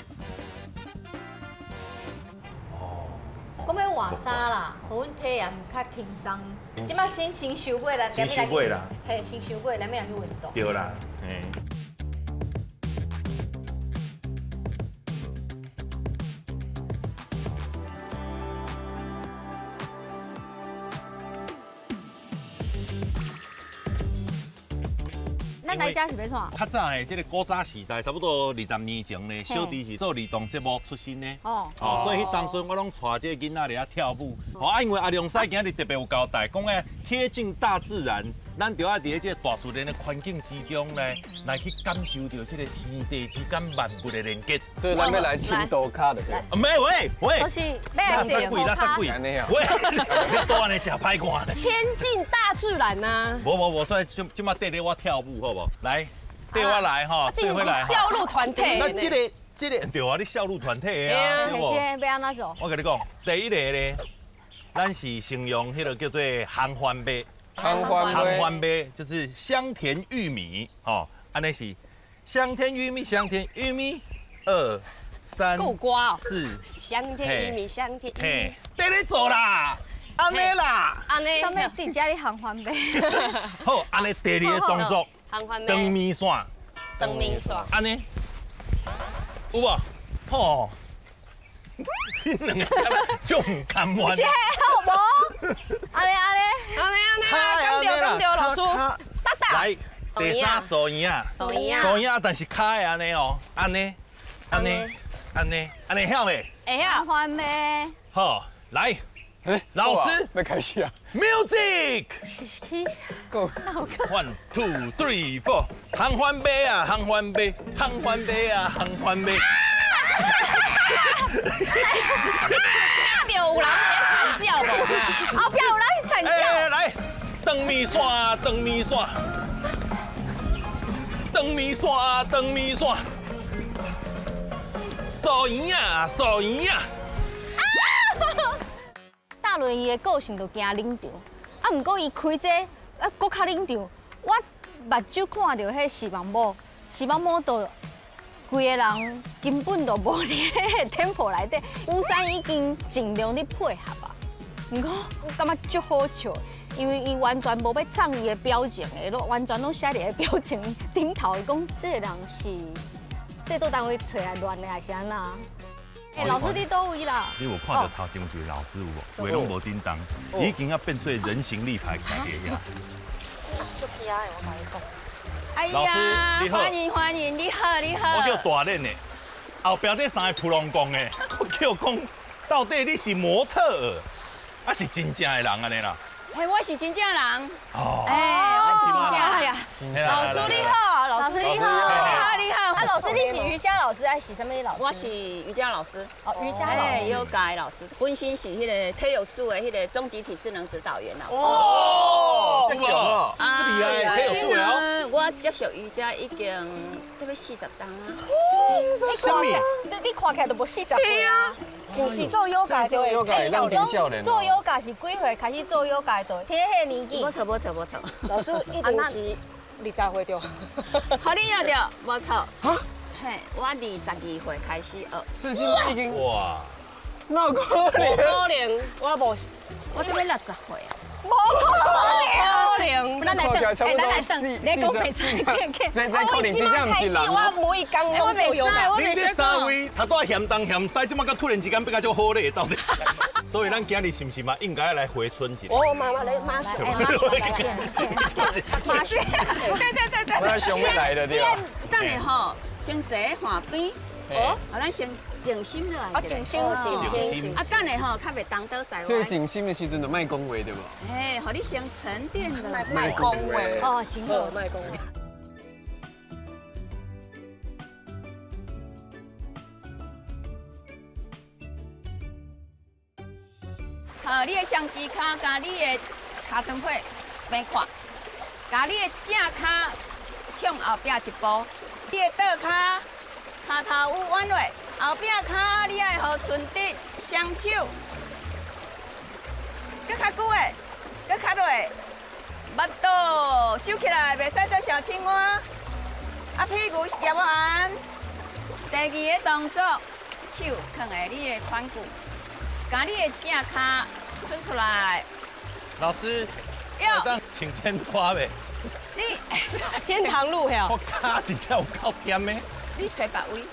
讲要换衫啦，互阮体验较轻松。即摆先收过啦，先收过啦，嘿，先收过，咱要来去运动。对啦，嘿。咱来遮是要创？较早的这个古早时代，差不多20年前呢，小弟是做儿童节目出身的。哦，所以迄当阵我拢带这个囡仔来跳舞。啊，因为阿良师今日特别有交代，讲贴近大自然，咱就要伫这个大自然的环境之中呢，来去感受到这个天地之间万物的连接。所以咱要来青岛卡的。没喂，都是垃圾贵，垃圾贵。喂，多安尼食歹看呢。亲近大自然呐。无，所以即马缀咧我跳舞好不？来，缀我来哈，这是校路团体。那这个对啊，你校路团体的啊，对不？要安怎做？我跟你讲，第一个咧，咱是形容迄个叫做烘番麦。烘番麦就是香甜玉米，哦，安尼是香甜玉米，2、3、够瓜哦，4，香甜玉米，香甜。嘿，缀咧做啦，安尼啦，安尼。上面伫遮咧烘番麦。好，安尼第二个动作，烘番麦。长面线，长面线。安尼有无？吼，你两个就唔甘愿。是好无？安尼，讲对，老师。来，第三素圆啊，素圆啊，但是卡的安尼哦，安尼晓未？会晓翻咩？好，来，老师要开始啊 ，music。Go。1 2 3 4，行翻杯啊，行翻杯，行翻杯啊，行翻杯。有人在惨叫无？后壁有人在惨叫。来，长面线，长面线，长面线，长面线，素圆啊，素圆啊。大轮伊的个性就惊冷场，啊，毋过伊开这搁较冷场。我目睭看到迄视网膜，视网膜都规个人根本都无伫迄 tempo 内底。吴珊已经尽量伫配合啊，毋过我感觉足好笑，因为伊完全无要唱伊的表情的，完全拢写伫个表情顶头，讲这个人是制作单位找来乱的还是安那？老师你倒位啦？你有看到头前一位老师有无？话拢无叮当，已经要变做人形立牌徛伫遐。足惊的，我跟你讲。哎老师你好，欢迎，你好。我叫大练的，后壁这三个普龙公的，我叫讲到底你是模特儿，还是真正的人安尼啦？嘿，我是真正人。哦，我是真正。哎呀，老师你好，老师你好，你好。啊，老师你是瑜伽老师还是什么老师？我是瑜伽老师。哦，瑜伽老师。yoga 老师，本身是迄个体育署的迄个中集体适能指导员老师。哦，这个哦，厉害，体育署的哦。我接触瑜伽已经要40档啊。你看起来都无40岁啊？是不是做 yoga 就会让真少年？做 yoga 是几岁开始做 yoga 的？听迄个年纪。无错。老师一定是20岁着。好，你要着，无错。哈？嘿，我22岁开始学。所以今已经哇，哪可能？可能我无，我都要60岁啊。无可能，咱来等，咱来等，你讲袂出，这可能真正不是人。我每工拢做有我你这三位头拄嫌东嫌西，即马到突然之间变甲足好咧，到底？所以咱今日是不是嘛应该来回春一下？我妈来马上，马上，对。我想要来的对吧？等下吼，先坐岸边，咱先静心落来。静心。啊，等下吼，较袂东倒西歪。所以静心的时阵就卖恭维对不？嘿，互你先沉淀落来。卖恭维哦，真好，卖恭维。你的双支脚加你的尻川皮平看，加你的正脚向后壁一步，你的倒脚骹头有弯落，后壁脚你爱互顺直，双手，搁较久的，搁较落，腹肚收起来，袂使做小青蛙，啊屁股压完。第二个动作，手放在你的髋骨，加你的正脚。伸出来，老师，要当请签拖袂？你天堂路呀！我脚真正有够甜的。你找别位。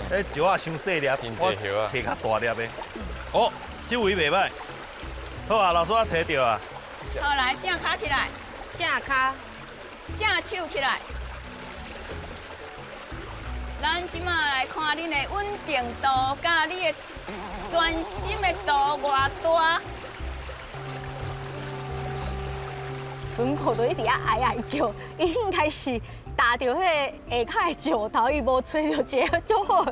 石仔伤细粒，我找较大粒的。哦，这位袂歹。好啊，老师我找到啊。好来，正脚起来，正脚，正手起来。咱即马来看恁的稳定度，甲你的专心的度偌大。门口都一直哀叫，伊应该是踏到迄下骹的石头，伊无找到一个就好。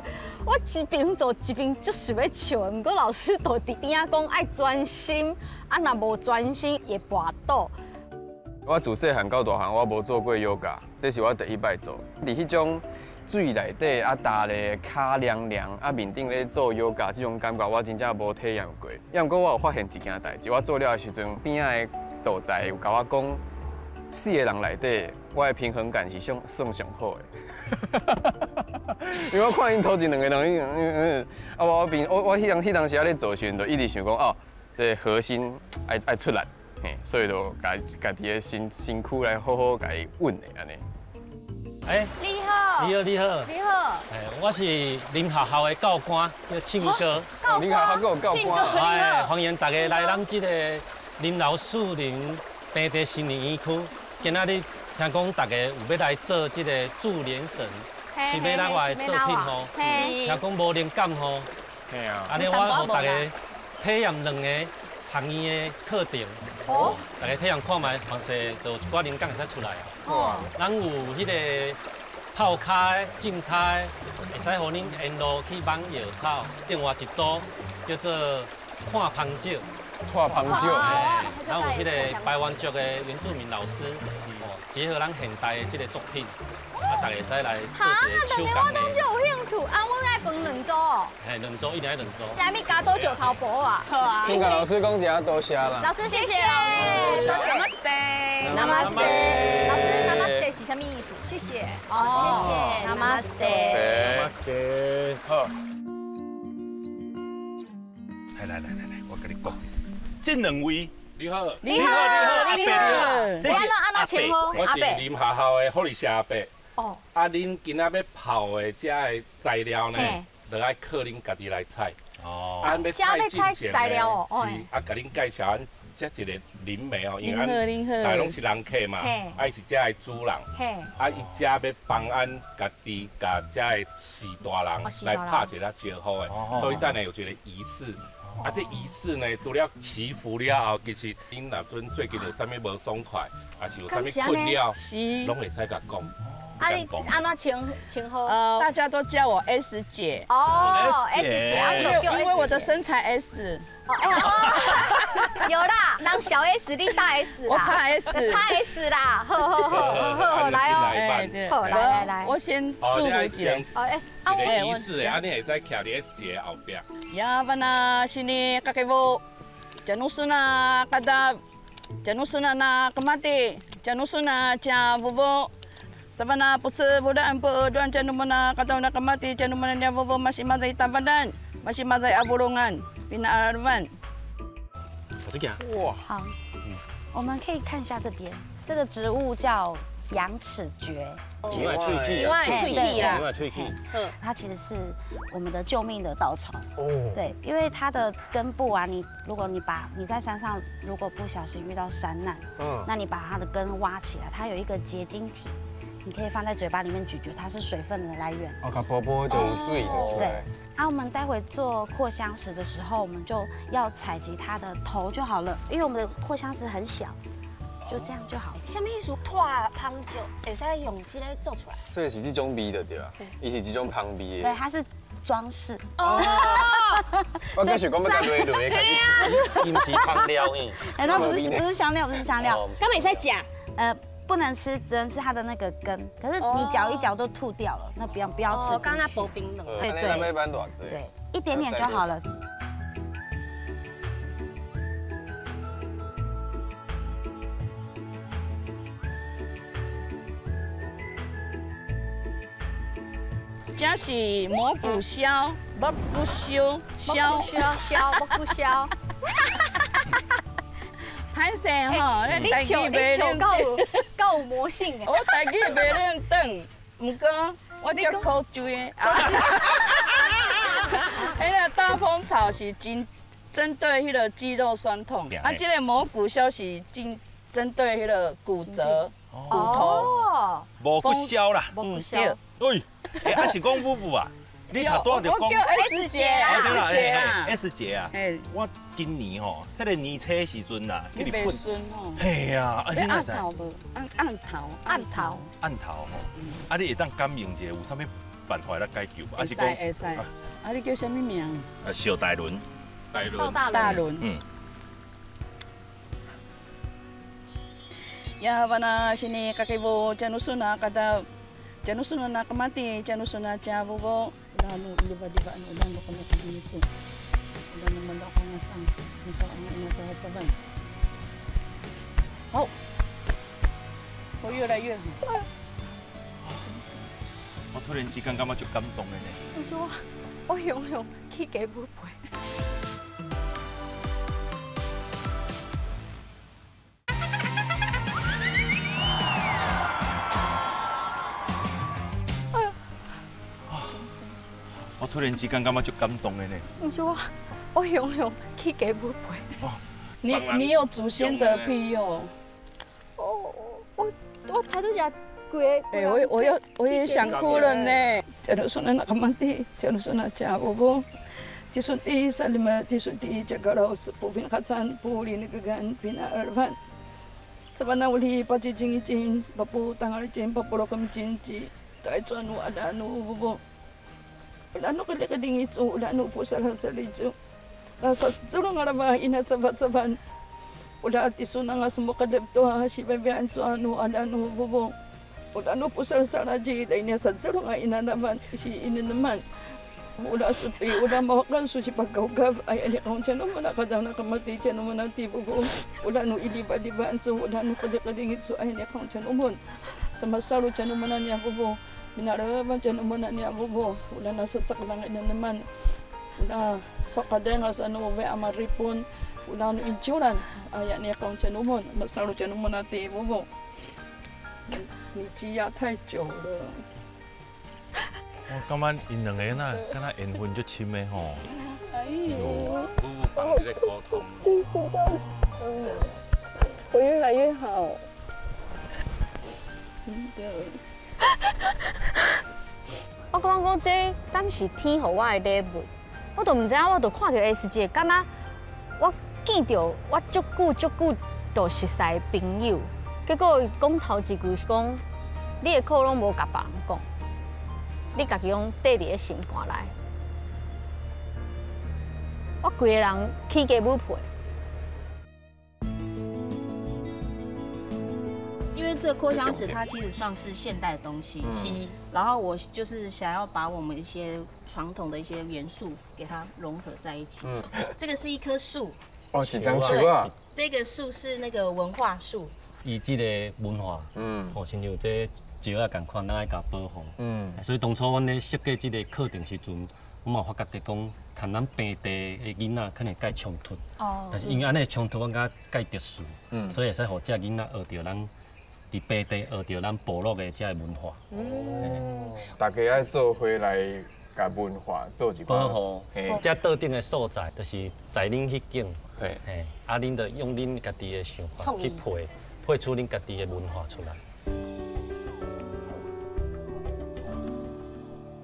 我一边做一边就想要笑，毋过老师就伫边仔讲爱专心，啊若无专心会跋倒。我自细汉到大汉，我无做过 yoga， 这是我第一摆做。伫迄种水内底啊，踏咧脚凉凉啊，面顶咧做 yoga， 这种感觉我真正无体验过。也毋过我有发现一件代志，我做了的时阵，边仔的导财有甲我讲，4个人内底，我的平衡感是算上好的。因为我看因头前2个人，啊我迄当时咧做时阵，就一直想讲哦，这核心爱出力，嘿，所以就家己的身躯来好好家己稳的安尼。哎，你好，你好，你好，你好。哎，我是林学校的教官，叫庆哥。林学校还有教官。哎，欢迎大家来咱这个林老树林平地森林园区。今仔日听讲大家有要来做这个助联绳，是要咱来做品吼。听讲无灵感吼。嘿啊。安尼我互大家体验2个行业的课程。哦。大家体验看卖，凡是就一寡灵感会使出来啊。哦。咱有迄个泡开、浸开，会使互恁沿路去挽药草。另外一组叫做看芳酒。看芳酒。哎，咱有迄个排湾族的原住民老师，哦，结合咱现代的这个作品，大家会使来做一个手工的。我当就有兴趣，我爱分2组哦。嘿，2组，一定要2组。下面加多9头薄啊。好啊。先跟老师讲一下多谢啦。老师谢谢老师。Namaste。Namaste。老师 Namaste 是什么意思？谢谢。哦，谢谢。Namaste。好。来，我跟你讲，这2位，你好，你好，阿伯你好，这是阿伯，我是林学校的护理师阿伯。哦。啊，恁今仔要泡的这个材料呢，就爱靠恁家己来采。哦。啊，要采之前呢，是啊，甲恁介绍这一个林妹哦，因为咱大拢是人客嘛，啊，是这个主人。啊，伊这要帮俺家己甲这个士大人来拍一个招呼的，所以等下有一个仪式。啊，这仪式呢，除了祈福了后，其实恁若阵最近有啥物无爽快，还是有啥物困扰，拢会使甲讲。啊，你安怎称呼？大家都叫我 S 姐。哦 ，S 姐，因为我的身材 S。有啦，人小 S， 你大 S 啦。我差 S。差 S 啦，好，来哦，好，来，我先祝福一下。一个仪式的，啊，你会使徛伫 S 姐后壁。Ya bana sini kakekku, janusuna kata, janusuna na kemati, janusuna cia bubu, sabana putse budak empu duan janumana kata na kemati, janumana dia bubu masih mazai tabadan, masih mazai aburungan, bina arban。哇，好，我们可以看一下这边，这个植物叫羊齿蕨。意外脆气，它其实是我们的救命的稻草。哦，对，因为它的根部啊，如果你在山上，如果不小心遇到山难，那你把它的根挖起来，它有一个结晶体，你可以放在嘴巴里面咀嚼，它是水分的来源。哦，它薄薄的有水的出来。对，我们待会做扩香石的时候，我们就要采集它的头就好了，因为我们的扩香石很小。就这样就好。什么意思？拖香酒会使用这个做出来？所以是这种味的对啊，伊是这种香味的。对，它是装饰。哦。我刚想讲要加蕊蕊，开始。饮是香料那不是香料，不是香料。根本在假。不能吃，只能吃它的那个根。可是你嚼一嚼都吐掉了，那不要吃。哦，刚刚薄冰冷。对，对，一点点就好了。这是蘑菇烧，蘑菇烧，歹势吼，你唱够有魔性我台语袂认懂，不过我足口水的。迄个大蜂草是针对迄个肌肉酸痛，这个蘑菇烧是针对迄个骨折、骨头。蘑菇烧啦，蘑菇烧。喂，还是讲夫妇啊？你头拄就讲。我叫 S 姐啊 ，S 姐啊。我今年吼，迄个年初时阵啦，你袂顺吼。嘿啊，你按头无？按头吼。啊，你会当感应者有啥物办法来解救？会使。啊，你叫啥物名？小大轮。大轮。Ya bana sini kakekku janusuna kata janusuna nak mati janusuna cabugo lalu liba-liba udah mau kena begitu udah mendak pengasang misalnya ini caban 好我越来越好我突然之间感觉就感动了呢我说我永远去给不陪我突然之间感觉就感动的呢。你说我永远去给不回。你有祖先的庇佑。哦，我抬头下鬼。哎，我也想哭了呢。Jangan sunah nak mati, jangan sunah jawab. Tisunti salima tisunti jagalau sepupin kacan puli negagan pina ervan. Sabana uli paci jingi jin, papu tangal jin, papu lokam jin ji, tai cuanu ada anu bubu. Anu kali keding itu, anu pusal hasil itu. Rasa curang araba ina cabat-cabat. Udah tisunang semua kadep tuah si bebean cuanu ada anu bubu. Udah anu pusal saraji, dah ini asal curang ina naman si ini naman. Udah sepi, udah makan sushi pagkaugav, ay ali kong tiyan naman nakadaw na kamati tiyan naman ang tipo ko. Udah no iliba-libaan so, udah no kadikadingit so, ay ali kong tiyan naman. Sa masalo tiyan naman na niya po, minaraban tiyan naman na niya po, udah nasatsak lang ina naman. Udah sa kadengas ano, we amaripon, udah no insuran, ay ali kong tiyan naman, masalo tiyan naman na tipo po. 你积压太久了。我感觉因两个呐，敢若缘分足深的吼。哎呦，帮你咧沟通。我越来越好。真的。我感觉这敢是天予我的礼物，我都唔知影，我都看到 S 姐，敢若我见到我足久都熟识的朋友，结果讲头一句是讲，你的课拢无甲别人讲。 你家己拢缀伫个心肝内，我规个人起价不配。因为这个扩香石它其实算是现代的东西，然后我就是想要把我们一些传统的一些元素给它融合在一起。这个是一棵树。哦，一张树啊。这个树是那个文化树。以这个文化，哦，亲像这。 石啊，共款，咱爱甲保护。所以当初阮咧设计这个课程时阵，我嘛有发觉讲，看咱平地的囡仔可能介冲突。但是因为安尼冲突，我感觉介特殊。所以会使互这囡仔学着咱伫平地学着咱部落的这个文化。大家爱做伙来甲文化做一保护。这岛顶的所在，就是在恁迄境。啊，恁着用恁家己的想法去配出恁家己的文化出来。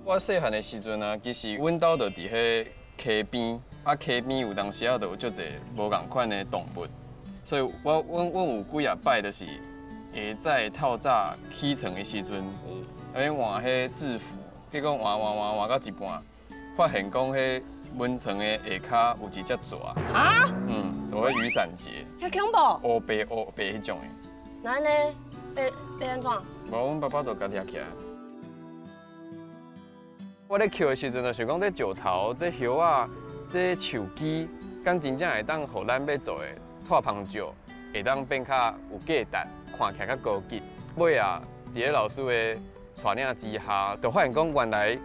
我细汉的时阵啊，其实阮兜就伫迄溪边，啊溪边有当时啊，就有足侪无共款的动物，所以阮有几啊摆就是下早透早起床的时阵，咧换迄制服，结果换到一半，发现讲迄蚊床的下骹有一只蛇。啊？就迄雨伞节。遐恐怖？乌白迄种的。那呢？要安怎？无，阮爸爸就甲抓起来。 我咧捡的时阵，就想讲这石头、这叶啊、这树枝，敢真正会当，互咱要做的拓芳石，会当变较有价值，看起来较高级。尾啊，伫咧老师的带领之下，就发现讲原来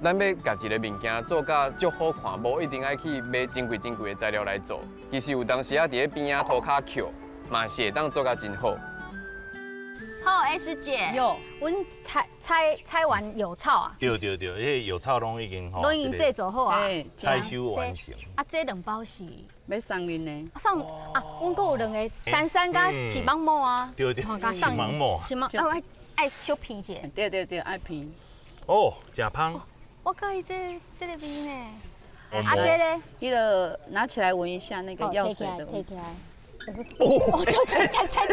咱要甲一个物件做甲足好看，无一定爱去买真贵的材料来做。其实有当时啊，伫咧边啊涂骹捡，嘛是会当做甲真好。 好 S 姐，有，阮采完有草啊。对，迄有草拢已经吼，拢已经制作好啊，采收完成。啊，这两包是要送恁呢？送啊，阮阁有两个33加起芒毛啊。对，起芒毛。起芒，啊，爱小片者。对，爱片。哦，真香。我介意这个味呢。啊，这个，你就拿起来闻一下那个药水的。摕起来。 哦，就才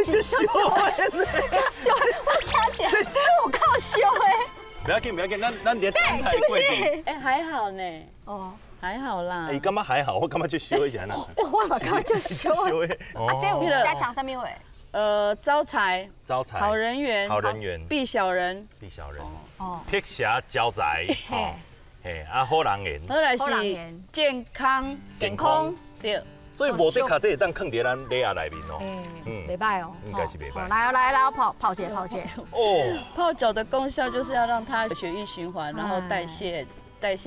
就秀哎，就秀，我听起来这我靠秀哎。不要紧，咱连对，是不是？哎，还好呢。哦，还好啦。哎，干嘛还好？我干嘛就修一下呢？我嘛干嘛就修哎？啊，这有加强上面位。招财，好人缘，避小人，哦，辟邪招财，嘿，啊，好人缘，好来是健康，对。 所以无得卡这会当放伫咱礼盒内面哦。袂歹哦，应该是袂歹。来，泡姐。哦，泡脚的功效就是要让它血液循环，然后代谢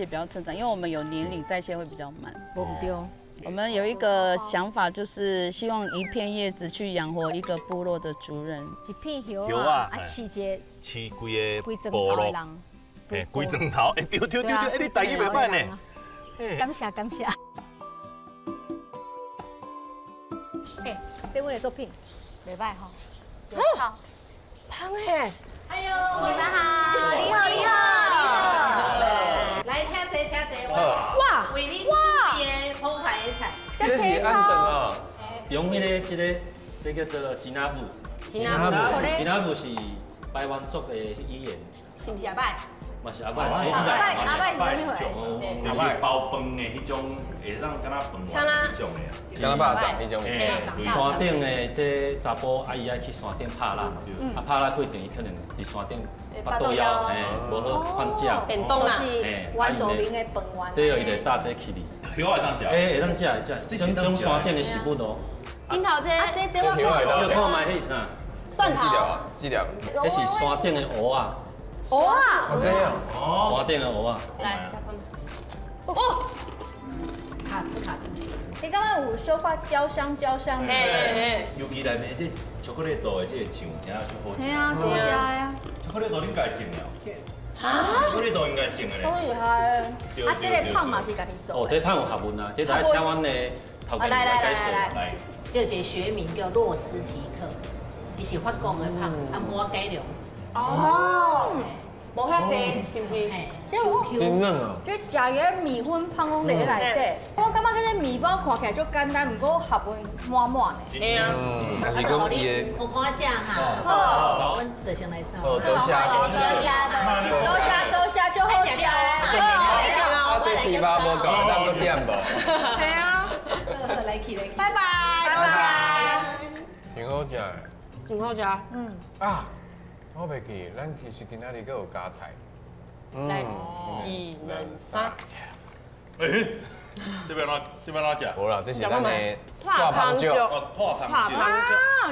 比较正常，因为我们有年龄，代谢会比较慢。不丢。我们有一个想法，就是希望一片叶子去养活一个部落的族人。一片叶啊，饲规个部落人。规砖头，对，你台语袂歹呢。感谢。这我的作品，袂歹吼。好，胖哎！哎呦，你们好，你好。来，请坐，哇，为您准备澎湃的菜。这是安顿哦。用这叫做吉拿布。吉拿布是台湾族的语言。是不是阿拜？嘛是阿拜。阿拜，就是包饭的迄种，会当敢若饭碗迄种的啊。敢若肉粽迄种。山顶的这查甫阿姨爱去山顶拍蜡，拍蜡过程伊可能伫山顶巴肚枵，无好款食。便当啦，原住民的饭碗。对，伊就炸这起哩。叶会当食？会当食，种山顶的食物咯。樱桃这我看卖迄是啥？蒜头。几条？迄是山顶的蚵啊。蚵啊！这样。山顶的蚵啊。来，加分。哦，卡子。你感觉有小可焦香的？尤其内面这巧克力豆的这个酱听足好食。系啊，好食呀。巧克力豆恁家种了？巧克力豆应该种的咧。好厉害！啊，这个胖嘛是家己做。哦，这胖有学问啊，这来请阮的头家来解说。来，这个学名叫洛斯提克，伊是法国的胖，无改良。哦，无遐低，是不是？真嫩啊！就食个米粉芳拢在内底。我感觉这个面包看起来就简单，不过学问满满的。对啊，但是讲伊的有看食哈，阮就先来炒。多谢就好食啊！这猪肉无够，咱搁点无？系啊。来去。拜拜。挺好食的。真好食。啊，我袂记，咱其实今仔日搁有加菜。来，1、2、3。这边哪食？无啦，这是咱的炭香酒。破汤酒。啊，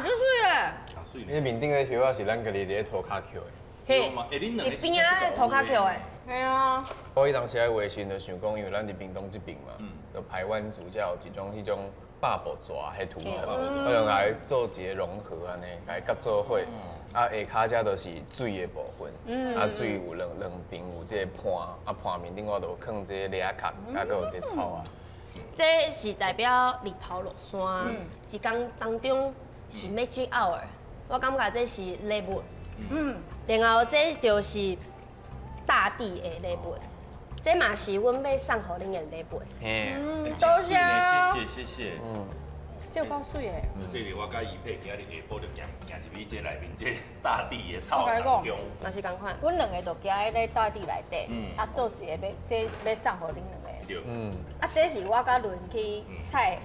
就是耶。因为面顶的叶啊是咱家己伫咧涂骹扣的。嘿，你边仔涂骹扣的。系啊。我伊当时在微信就想讲，因为咱伫屏东这边嘛，就排湾族才有一种迄种八宝蛇迄图腾，我就来做一个融合安尼，来甲做伙。啊，下骹遮都是水的部分，啊水有两边有这个盘，啊盘面顶我就放这个梨仔壳，啊搁有这个草啊。这是代表日头落山，一天当中是 magic hour， 我感觉这是礼物。然后这就是大地的礼物，这嘛是阮要送互恁的礼物。多谢。谢谢。这够水的。这里我甲伊配，今日下晡就行入去这内面这大地的草当中。嘛是共款。阮两个就行喺咧大地内底，啊做一个要送互恁两个。对。啊，这是我甲轮去菜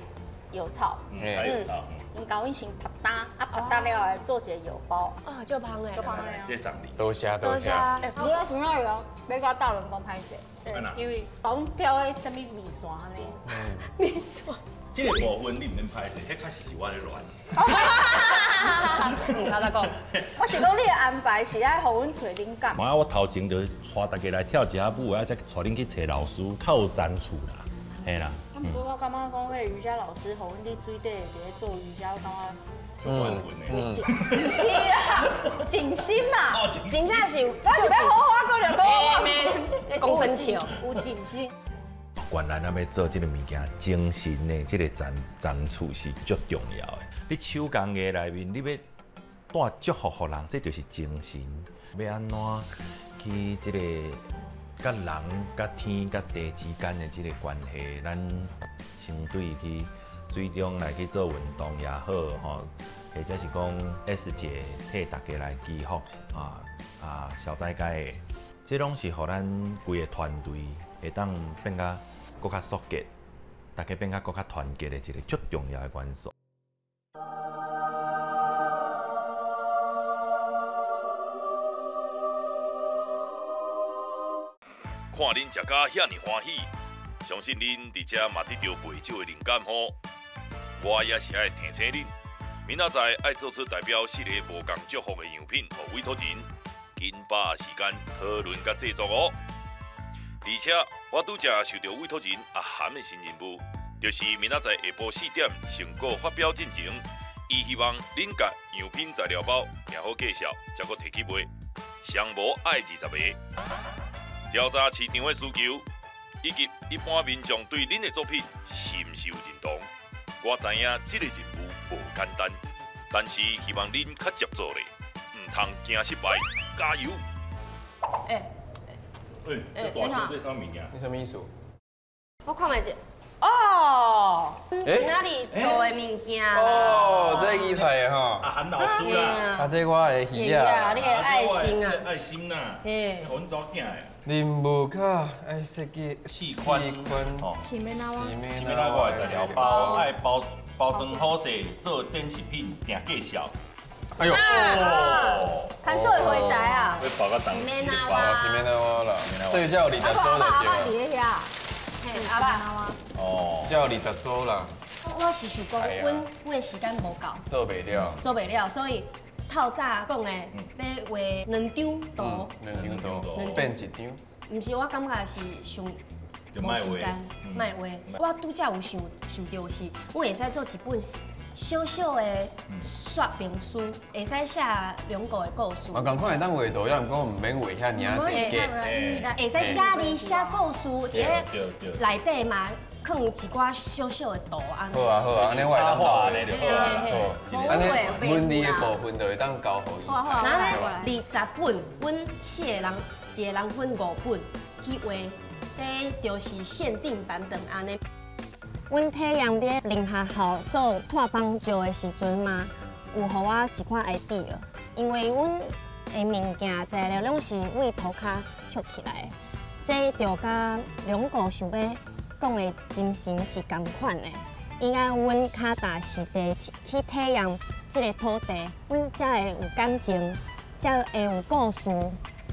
油草。菜油草。因甲阮先拍单，啊拍单了后做一个油包。啊，就芳诶。这送你。多谢。我想要用，要甲大轮讲歹势，因为把阮挑迄什么米线呢？米线。这个部分你唔免歹势，迄确实是我咧乱。他在讲，我是讲你的安排是爱互阮找灵感。妈，我头前就带大家来跳一下舞，啊，再带恁去找老师，较有赞处啦，嘿啦。不过我感觉讲，迄瑜伽老师互阮伫水底咧做瑜伽，我感觉。是啦，静心嘛，真正是，我是要好好讲就讲讲生笑，有静心。原来咱要做这个物件，精神的这个长处是足重要的。你手工艺内面，你要带祝福给人，这就是精神。要安怎去这个甲人、甲天、甲地之间的这个关系，咱相对去水中来去做运动也好，吼，或者是讲 S 节替大家来祈福消灾解的，这拢是互咱规个团队会当变甲更较肃结，大家变甲更较团结的一个足重要的元素。看恁食甲遐尼欢喜，相信恁伫遮嘛得到袂少的灵感吼。我也是爱提醒恁，明仔载爱做出代表系列无共祝福的样品，互委托人紧把时间讨论甲制作哦。而且我拄则受到委托人阿涵的新任务，就是明仔载下晡4点成果发表进前，伊希望恁甲样品材料包订好介绍，才阁摕去卖，上无爱20个。调查市场的需求，以及一般民众对恁的作品是毋是有认同。我知影这个任务无简单，但是希望恁较接做咧，唔通惊失败，加油！这大箱这啥物件？你什么意思？我看卖者。哦，今仔日做的物件哦，这鱼排的吼。韩老师啦。啊，这我的鱼啊。你的爱心啊。爱心呐。嘿。阮早囝的。任务卡爱设计四款哦。是咩哪哇？是咩哪我的材料包，爱包装好势，做电视品，定计销。哎呦！看社会回宅啊！要包个当时的包，是咩哪我啦？所以叫20组就对了。阿爸，哦，只有20组啦。我是想讲，阮的时间无够，做袂了，所以透早讲的要画2张图，变1张。毋是，我感觉是想无时间，卖画。我拄则有想到是，我会使做一本小小的说明书，会使写两个的故事。啊，共款会当画图，也毋过毋免画遐尔济个，会使写字、写故事，伫咧内底嘛放一寡小小的图安尼。好啊，安尼我会当画咧就好。安尼文字的部分就会当交互伊。然后咧20本，阮4个人，一个人分5本去画，这就是限定版本安尼。阮体验伫宁夏校做炭帮石的时阵嘛，有互我一款 idea， 因为阮的物件材料拢是为涂骹刻起来的，这就甲两个想要讲的精神是同款的。应该阮较大实地去体验这个土地，阮才会有感情，才会有故事，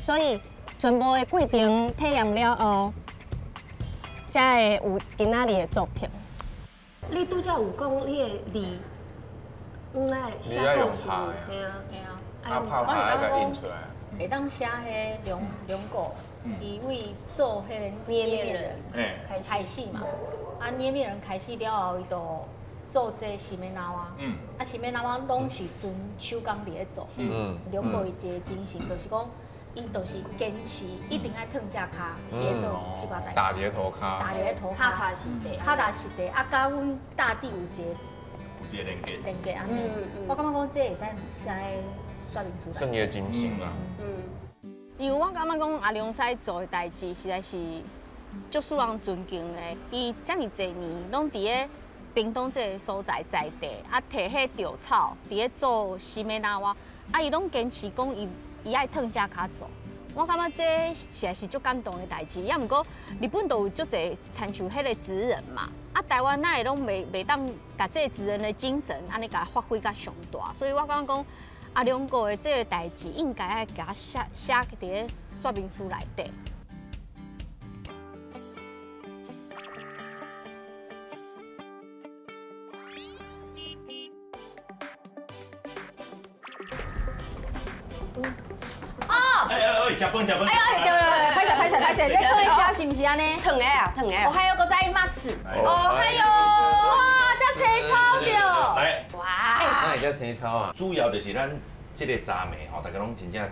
所以全部的过程体验了后，才会有今仔日的作品。你拄则有讲你的字，阮来写故事，嘿啊，啊拍那个印出来。会当写迄两个，伊为做迄个捏面人开始嘛，啊捏面人开始了后，伊就做这西面拿哇，啊西面拿哇拢是纯手工伫咧做，两个一个精神就是讲。伊就是坚持，一定爱烫只骹，协做即寡代志。打伫涂骹，骹踏实地，脚踏实地，啊，甲阮大地有一个连接安尼。我感觉讲这会当写说明书。算伊的精神啦。因为我感觉讲阿良师做的代志实在是足使人尊敬的。伊遮尔侪年拢伫咧屏东这个所在在地，啊，摕迄稻草伫咧做西面拿哇，啊，伊拢坚持讲伊爱烫只骹做，我感觉这实在是足感动的代志。也毋过日本都有足侪参像迄个职人嘛，啊台湾哪会拢袂当甲这个职人的精神安尼甲发挥甲上大，所以我感觉讲阿良哥的这个代志应该爱甲写伫咧说明书内底。食饭。哎呀，歹势，你做一家是毋是安尼？烫的啊，烫的。我还有个在马斯。哦，还有，哇，这青草着。来，哇，那会叫青草啊？主要就是咱这个炸面吼，大家拢真正忝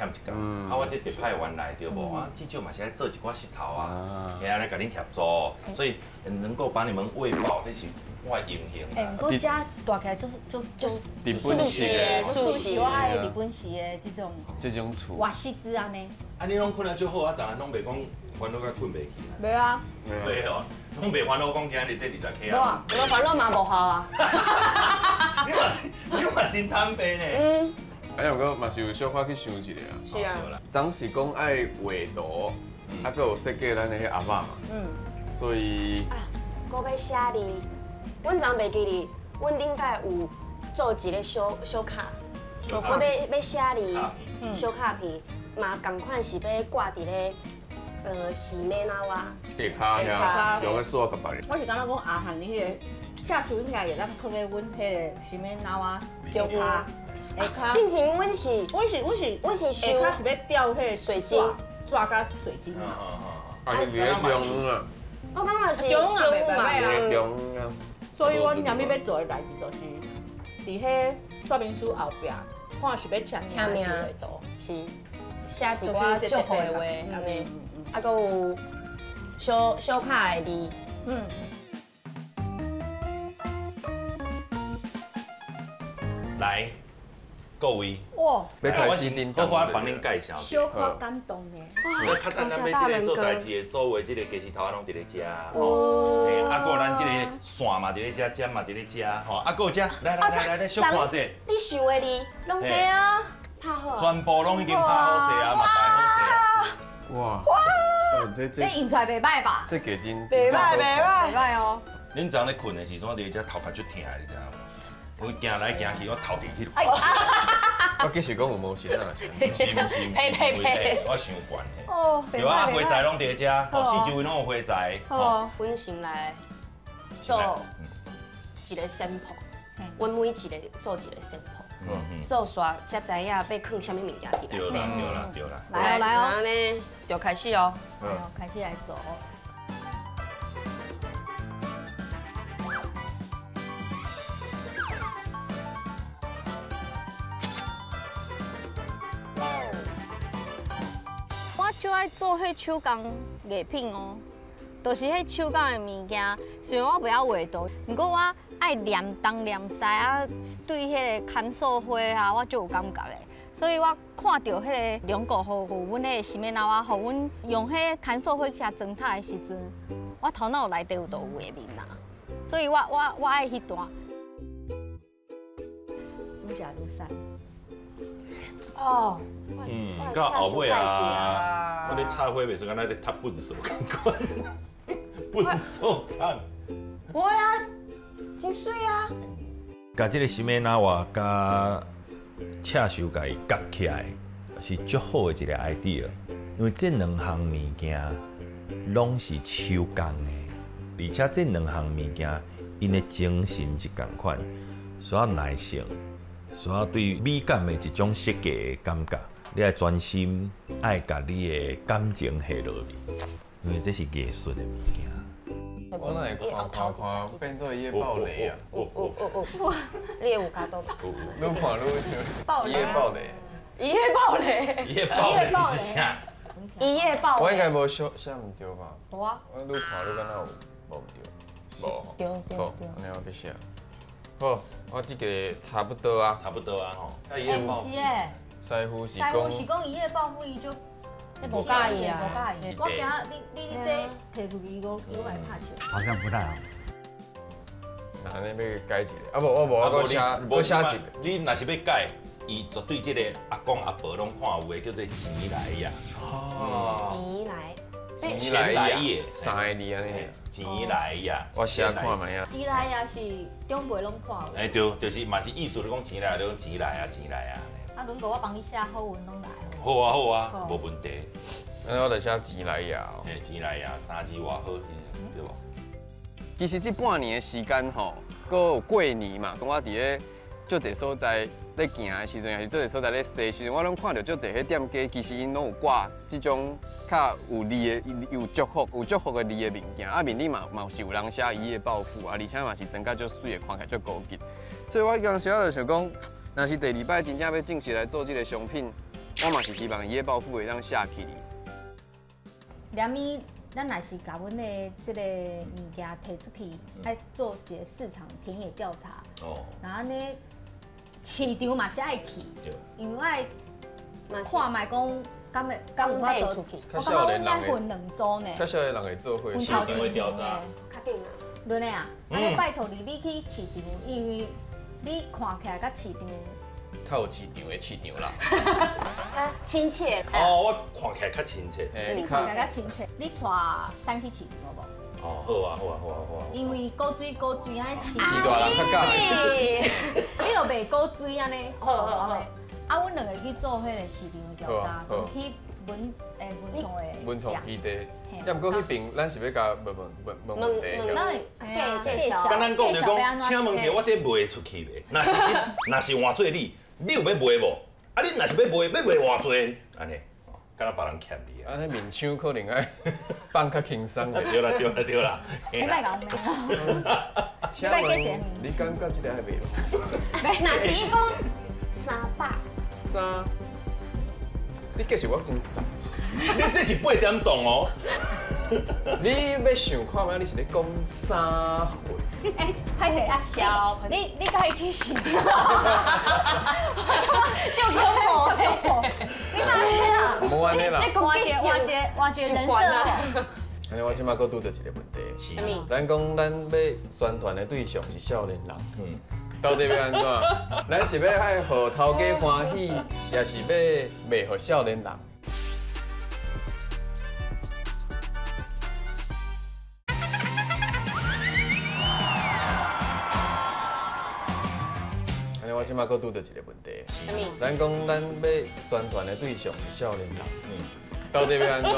一工。啊，我这特派员来对无？啊，至少嘛是爱做一寡石头啊，也来甲恁协助，所以能够把你们喂饱，这是我的荣幸。我家大起来就是日本式的，我爱日本式的这种厝。瓦西子安尼。啊，你拢困得足好啊，昨下拢袂讲烦恼甲困袂起来。袂啊。袂哦，拢袂烦恼讲今日这20 K 啊。无啊，无烦恼嘛无效啊。你嘛真坦白呢。哎呀，不过嘛是有小可去想一下啦。是啊。当时讲爱画图，啊，佮有设计咱的迄阿嬷嘛。所以。啊，我要写字，阮昨袂记哩，阮顶届有做一个小卡，我要写字，小卡片嘛，同款是要挂伫咧是咩那哇？下骹遐，用个锁甲别哩。我是感觉讲阿汉你迄个下厨应该会当放在阮迄个是咩那哇中骹。之前阮是收，下骹是要吊迄个水晶，抓甲水晶嘛。啊，是伫中央啊。我感觉是中央袂歹啊。中央。所以我念要做的代志就是伫迄说明书后壁，看是要签名是是写一寡祝福的话安尼。啊，搁有小卡的字，来，各位，哇，要开心恁好，我帮恁介绍。小可感动呢。哇，较等咱要即个做代志的所有即个鸡翅头啊，拢伫咧遮吼。嘿，啊，搁咱即个线嘛伫咧遮，尖嘛伫咧遮，吼，啊，搁有遮，来，小看者。你想的字，拢嘿啊，拍好。全部拢已经拍好势啊，嘛排好势啊。哇！这印出来袂歹吧？这给真袂歹袂歹哦。恁昨咧困的时阵，我伫遮头壳足疼的，你知影无？我行来行去，我头顶去。我继续讲有毛线啊？不是，呸！我伤惯嘿。哦，对啊，花材拢伫遮，四周围拢有花材。好，阮先来做一个 sample， 阮每一个做一个 sample， 做煞才知影要放啥物物件伫内底。对啦。来哦，安尼就开始哦。开始来做。我就爱做迄手工艺品哦，就是迄手工的物件。虽然我袂晓画图，不过我爱念东念西啊，对迄个看素花啊，我就有感觉的。所以我看到迄个两个互阮迄个西面老啊，互阮用迄个看素花去装塔的时阵，我头脑内底有都有画面啦。所以我爱迄段。愈食愈瘦。哦。到后尾啊，我咧插花袂算敢若咧读本数共款，本数汤。会啊，真水啊！甲即个西面拿瓦甲赤手甲伊夹起来，是足好的一个 idea。因为这两项物件拢是手工的，而且这两项物件因的精神是共款，需要耐性，需要对美感的一种设计的感觉。你要专心，爱甲你的感情下落去，因为这是艺术的物件。我哪会看变做伊个爆雷啊！你有加多？愈看愈爆雷。一夜爆雷。一夜爆雷是啥？一夜爆雷。我应该无写唔对吧？无啊。我愈看愈敢若有无唔对。无。对。好，安尼我要写。好，我这个差不多啊。差不多啊吼。是诶。师傅是讲一夜暴富，伊就无介意啊，无介意。我惊你这摕出去，伊个来拍笑。好像不太好。那安尼要改一个，啊无我写一个。你若是要改，伊绝对这个阿公阿婆拢看有诶，叫做钱来呀。钱来。钱来也，三个字安尼。钱来呀。我写看卖啊。钱来呀是长辈拢看有。对，就是嘛是意思，你讲钱来，你讲钱来啊，钱来啊。啊，轮到我帮你写好文拢来。好啊，无问题。安尼我就写钱来呀。嘿，钱来呀，3字偌好，对无？其实这半年的时间吼，搁有过年嘛，讲我伫咧足侪所在咧行的时阵，也是足侪所在咧踅时阵，我拢看到足侪迄店家，其实因拢有挂这种较有利的、有祝福的利的物件。啊，面顶嘛是有人写一夜暴富啊，而且嘛是真甲足水的，看起来足高级。所以我当时就想讲。若是第2摆真正要正式来做这个商品，我嘛是希望一夜暴富会当写起哩。连咪，咱若是甲阮的这个物件摕出去，爱做一个市场田野调查。哦。然后呢，市场嘛是爱去，因为爱看卖讲敢有法度出去。我感觉阮应分2组呢。较少的人会做会市场调查。确定啊？对的啊，安拜托你去市场，因为。你看起来甲市场，较有市场的市场啦。较亲切。哦，我看起来较亲切。你看起来较亲切，你带送去市场好无？哦，好啊。因为古水安尼市大人较介意。你又卖古水安尼，好。啊，阮2个去做迄个市场调查，去文创基地。要毋过迄边咱是要甲问问题。介绍。跟咱讲就讲，请问者，我这卖出去袂？若是换做你有要卖无？啊，你若是要卖偌济？安尼，敢若别人欠你啊？安尼面相可能爱放较轻松。对啦。你莫讲咩啊？你莫加一个面。你感觉这个还袂咯？若是伊讲300。你计是我真傻，你这是8点档哦。你要想看嘛？你是咧讲啥货？哎，拍谁啊？小你该提醒我，就恐怖，你哪里啊？无安尼啦。挖掘人设。安尼我即摆搁拄着一个问题，什么？咱讲咱要宣传的对象是少年人，到底要安怎？咱是要爱互头家欢喜，也是要卖互少年人？安尼我即摆搁拄着一个问题，什么？咱讲咱要宣传的对象是少年人，到底要安怎？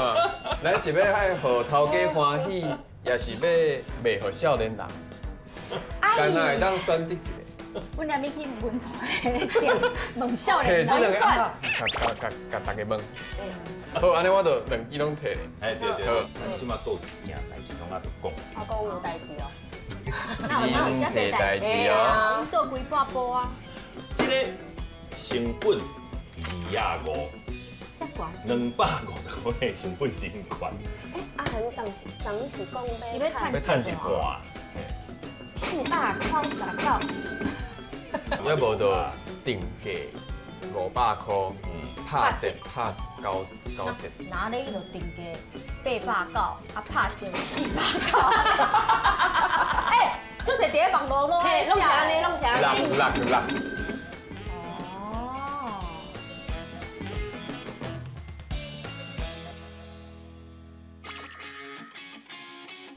咱是要爱互头家欢喜，也是要卖互少年人？干那会当选择一个？阮连要去文创的店问少年人，这两个算。甲大家问。好，安尼我就两支拢摕咧。哎，对对。好，咱即马还有一件代志，拢啊要讲。我讲有代志哦。真侪代志哦。做几百波啊？这个成本25，遮悬250块的成本真悬。啊，很涨是讲要趁要趁一半。400块10到。要无就定价500块，拍折拍9折。哪里就定价800九，啊拍折400。哎，就在第一网络咯，弄啥呢？弄啥呢？6。哦。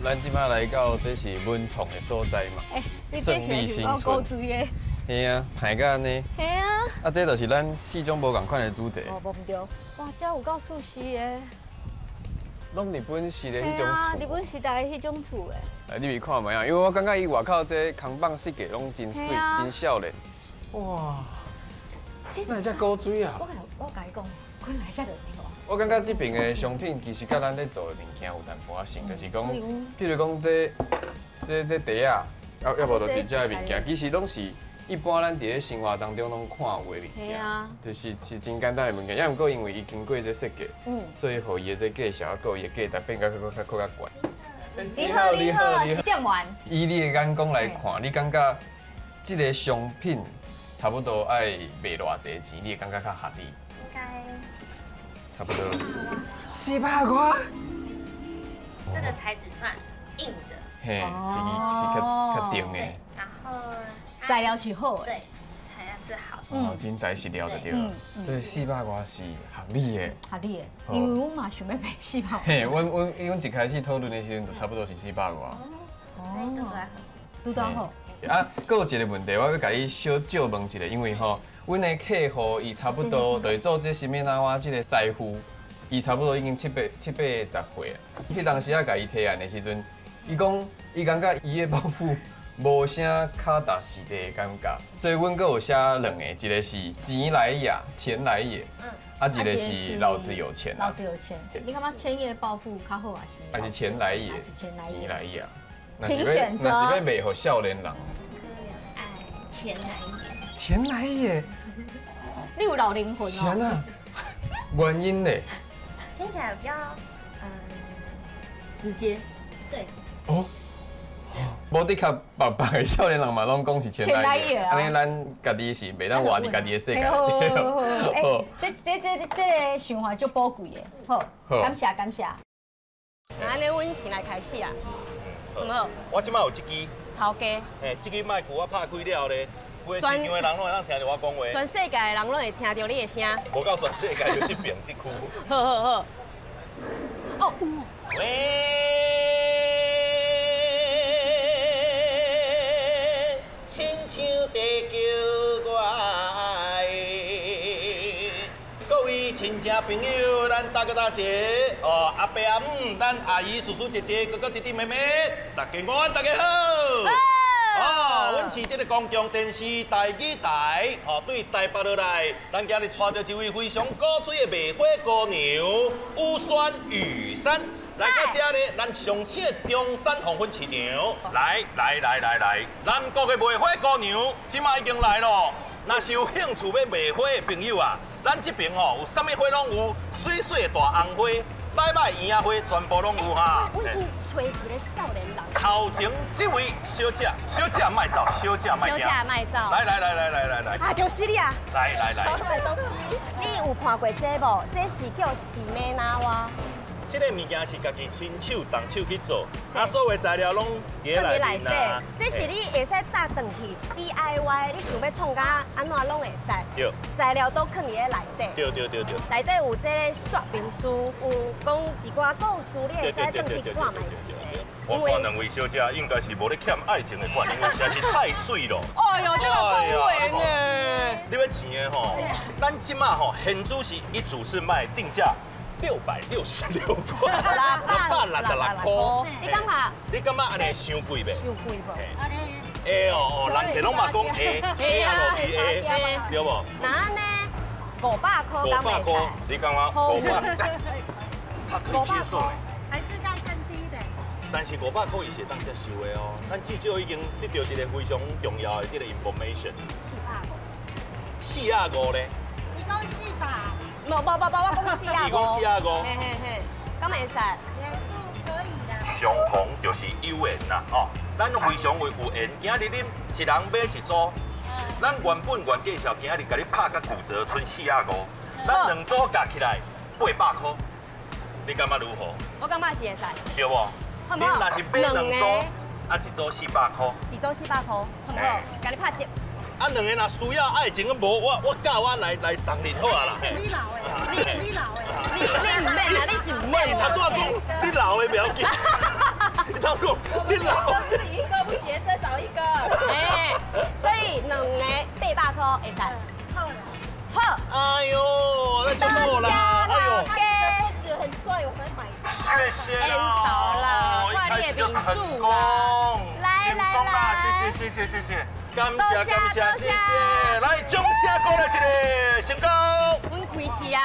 咱即摆来到这是文创的所在嘛，胜利新村。嘿啊，排甲安尼。嘿啊。啊，这就是咱4种无共款的主题。哦，无唔对。哇，这有够舒适的。拢日本式的迄种厝。日本时代的迄种厝的。来，你咪看卖啊，因为我感觉伊外口这空房设计拢真水，真少年。哇！那会遮古水啊！我甲你讲，阮来遮就对。我感觉这边的商品其实甲咱咧做的物件有淡薄仔像，就是讲，譬如讲这茶啊，要无就是这的物件，其实拢是一般咱伫咧生活当中拢看过的物件，就是真简单的物件。也毋过因为伊经过这设计，所以互伊的这价小，佮伊的价值变甲更较悬。你好，是店员。以你的眼光来看，你感觉这个商品差不多爱卖偌济钱，你会感觉较合理？应该。差不多400块。这个材质算硬的，嘿，是较硬的。然后材料是好的，对，材料是好的。哦，真材实料就对了。所以400块是合理的。合理的，因为我嘛想要卖400块。嘿，阮一开始讨论的时阵就差不多是400块。哦，拄到好。啊，佫有一个问题，我要甲你小问一下，因为吼。阮的客户伊差不多就是做这什么那哇这个师傅，伊差不多已经七八十岁啊。迄当时啊，甲伊提案的时阵，伊讲伊感觉伊的包袱无啥脚踏实地的感觉，所以阮佫有写2个，一个是钱来也，钱来也，啊一个是老子有钱。老子有钱，你感觉千叶包袱较好还是钱来也？钱来也。请选择。那是要卖互少年人。爱钱来也。钱来也。你有老灵魂哦。钱啊，原因呢？听起来比较直接。对。哦。无的确，白的少年人嘛，拢讲是钱来也。安尼咱家己是袂当活伫家己的世界。好，这个想法就宝贵的。好，感谢。那安尼阮先来开始啊。好。我即摆有一支。头家。这支麦克我拍开了咧。全市场的人拢会当听到我讲话，全世界的人拢会听到你的声。无到全世界就这边这区。好。哦。喂，亲像地球外，各位亲戚朋友，咱大家大姐，阿伯阿姆，咱阿姨叔叔姐姐哥哥弟弟妹妹，大家午安，大家好。阮是这个公共电视台语台，对台北落来，咱今日带着一位非常古水的卖花姑娘雨轩雨珊，来到这里，咱上请中山黄昏市场。来，咱国的卖花姑娘，即马已经来咯。若是有兴趣要卖花的朋友啊，咱这边吼有啥物花拢有，水水的大红花。 摆摆圆仔花全部拢有哈。我是找一个少年人。头前这位小姐，小姐卖走，小姐卖走。小姐卖走。来。啊，就是你啊！来。你有看过这无？这是叫洗面奶哇。这个物件是家己亲手动手去做，啊，所有材料拢伫内面啊。这是你会使炸转去 DIY， 你想要创甲安怎拢会使。对。材料都放伫咧内底。对。内底有这个说明书，有讲一寡故事，你会使转去看卖一下。我看两位小姐应该是无咧欠爱情的款，因为实在是太水了。哎呦，这个恭维呢！你要钱的吼，咱即马吼现主是一组是卖定价。 666块，866块。你感觉安尼伤贵袂？伤贵无？会哦，人哋拢嘛讲会，会啊落去会，对无？那安尼500块敢袂使？你感觉500？他可以接受诶。还是在更低的。但是500块伊是当接受的哦，咱至少已经得到一个非常重要的这个 information。450咧？你讲400？ 无，我讲450。伊讲450。嘿，敢袂使？元素可以啦。相同就是有缘啦，哦，咱非常有缘。今日恁一人买一组，咱原本原介绍，今日甲你拍甲骨折，剩450，咱两组加起来800块，你感觉如何？我感觉是会使。对无？恁若是买两组，啊一组400块。一组400块，好不好？甲你拍折。 啊，两个若需要爱情，无我教我来送恁好啊啦。你老诶，你老诶，你唔免啊，你是唔免。你头拄仔讲你老诶，不要紧。你头讲你老。就是一个不行，再找一个。哎，所以两个800块会使。好。哎呦，那就够啦。哎呦，这子很帅，我很买。谢谢啦。到了，快点就成功。来。谢。 感谢，来掌声鼓励一个成功。阮开市啊！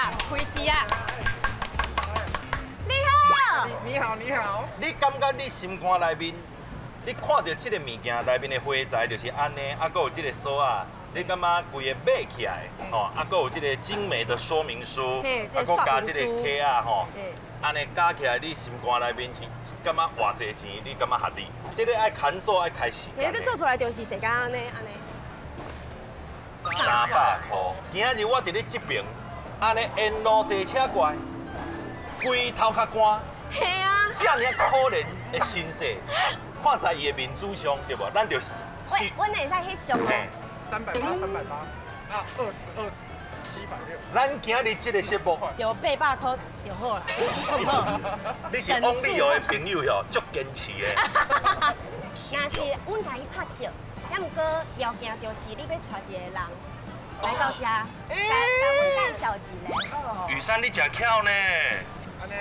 你好。你感觉你心肝内面，你看到这个物件内面的花材就是安尼，啊，还有这个锁啊，你感觉规个买起来，吼，啊，还有这个精美的说明书，啊，还加这个卡啊，吼，安尼加起来，你心肝内面是感觉偌济钱，你感觉合理？这个爱砍锁爱开始。这做出来就是谁敢安尼。 300块，今日我伫你这边，安尼沿路坐车过来，规头壳干。系啊。这样可怜的身世，看在伊的面子上，对无？咱就是。喂，阮会使翕相哦。 380啊，20，760。咱今日这个节目有800块就好啦，好不好？你是往旅游的朋友哟，足坚持的。若是阮甲伊拍照。 也毋过要件就是你要带一个人来到遮，甲阮介绍一个。雨珊，你真巧呢。安尼，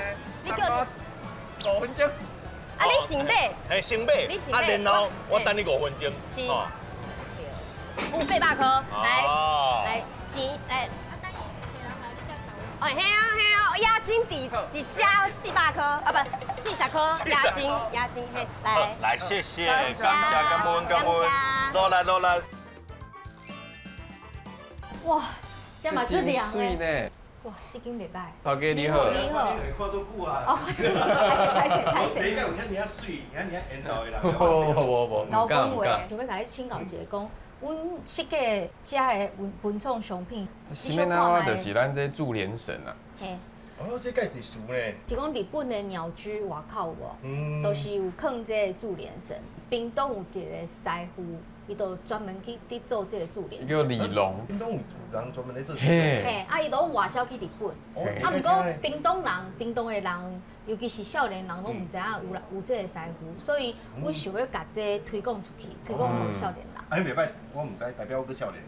你叫5分钟。啊，你先买。嘿，先买。啊，然后我等你5分钟。是。有800块，来钱来。哦，嘿啊，押金抵一家400块，啊不，40块押金嘿，来。来，谢谢，感恩。落来。哇，这嘛就凉嘞。哇，这间袂歹。头家你好。看做久啊。哦，拍摄。你敢有遐尔水，遐尔缘投的人。无。老讲话，想要甲你请教一下，讲，阮设计遮的文创商品，洗面奶我就是咱这驻联省啊。嘿。哦，这介特殊呢。就讲日本的鸟居外口有无？都是有放这个驻联绳。屏东有一个师傅，伊就专门去做这个驻联绳。叫李龙。屏东有人专门在做。嘿，啊，伊都外销去日本。啊，毋过屏东的人，尤其是少年人，拢唔知影有这个师傅，所以阮想要甲这推广出去，推广给少年人。哎，袂歹，我唔知，代表我个少年。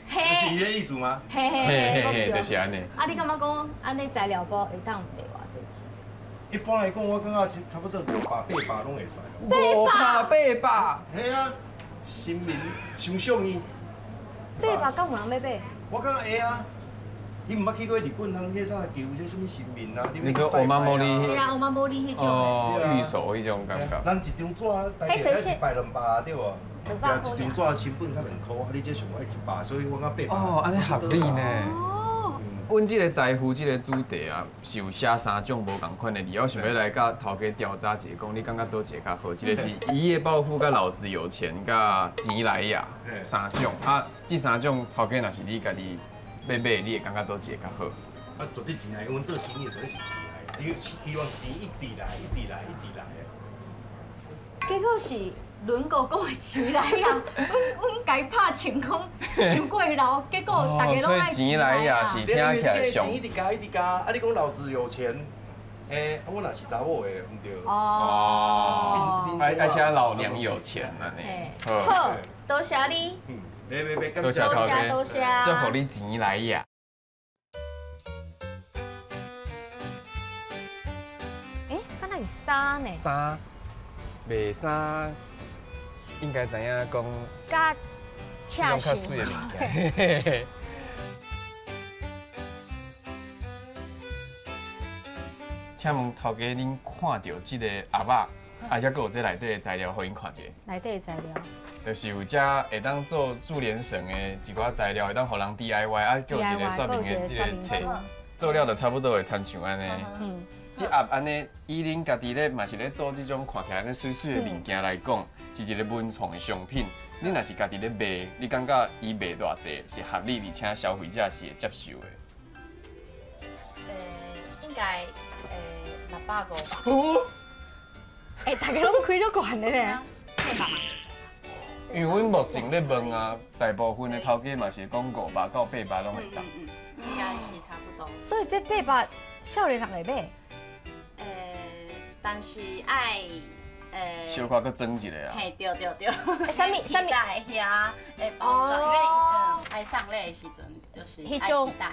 是伊个意思吗？嘿，就是安尼。啊，你感觉讲安尼材料包会当卖偌济钱？一般来讲，我感觉差不多500、800拢会使。 800。嘿啊，新民上上伊。 800敢有人要买？我感觉会啊。你唔捌去过日本人迄啥求迄什么新民啊？你个欧玛茉莉。对啊，欧玛茉莉迄种。哦，玉手迄种感觉。咱一张纸大概100、200对无？一张纸成本才2块，啊，你这上爱100，所以我讲800。哦，安尼合理呢。哦。阮这个财富这个主题啊，是有写3种无共款的理由，我想要来甲头家调查一下，讲你感觉倒一个较好？一个是一夜暴富、甲老子有钱、甲钱来呀3种啊。这3种头家若是你家己要买，你会感觉倒一个较好？啊，绝对钱来，阮做生意的时候是钱来，因为希望钱一直来，一直来，一直来的。结果是。轮狗讲的钱来呀，阮家拍情况伤过老，结果大家拢爱钱来呀，是听起来上。钱一直加，一直加，啊！你讲老子有钱，我若是查某的，唔对。哦。爱写老娘有钱啊呢。好，多谢你。别，多谢头家，多谢。祝福你钱来呀。敢若是衫呢？衫，卖衫。应该知影讲，甲恰较水的物件。请问头家，恁看到这个鸭肉，而且佫有这内底的材料，互恁看者。内底的材料，就是有遮会当做注连绳的一寡材料，会当互人 DIY， 啊，叫一个说明的这个册，做了就差不多会参像安尼。这鸭安尼，以恁家己咧嘛是咧做这种看起来咧水水的物件来讲。是一个文创的商品，你若是家己咧卖，你感觉伊卖偌济是合理，而且消费者是会接受的？应该600个吧。大家拢开足悬的咧。因为阮目前咧问啊，大部分的头家嘛是讲500到800拢会当。应该是差不多。所以这800少年人会买？但是爱。小可搁装一个啊！嘿，对。啥物？带遐诶包装，因为爱上类的时阵就是爱期待。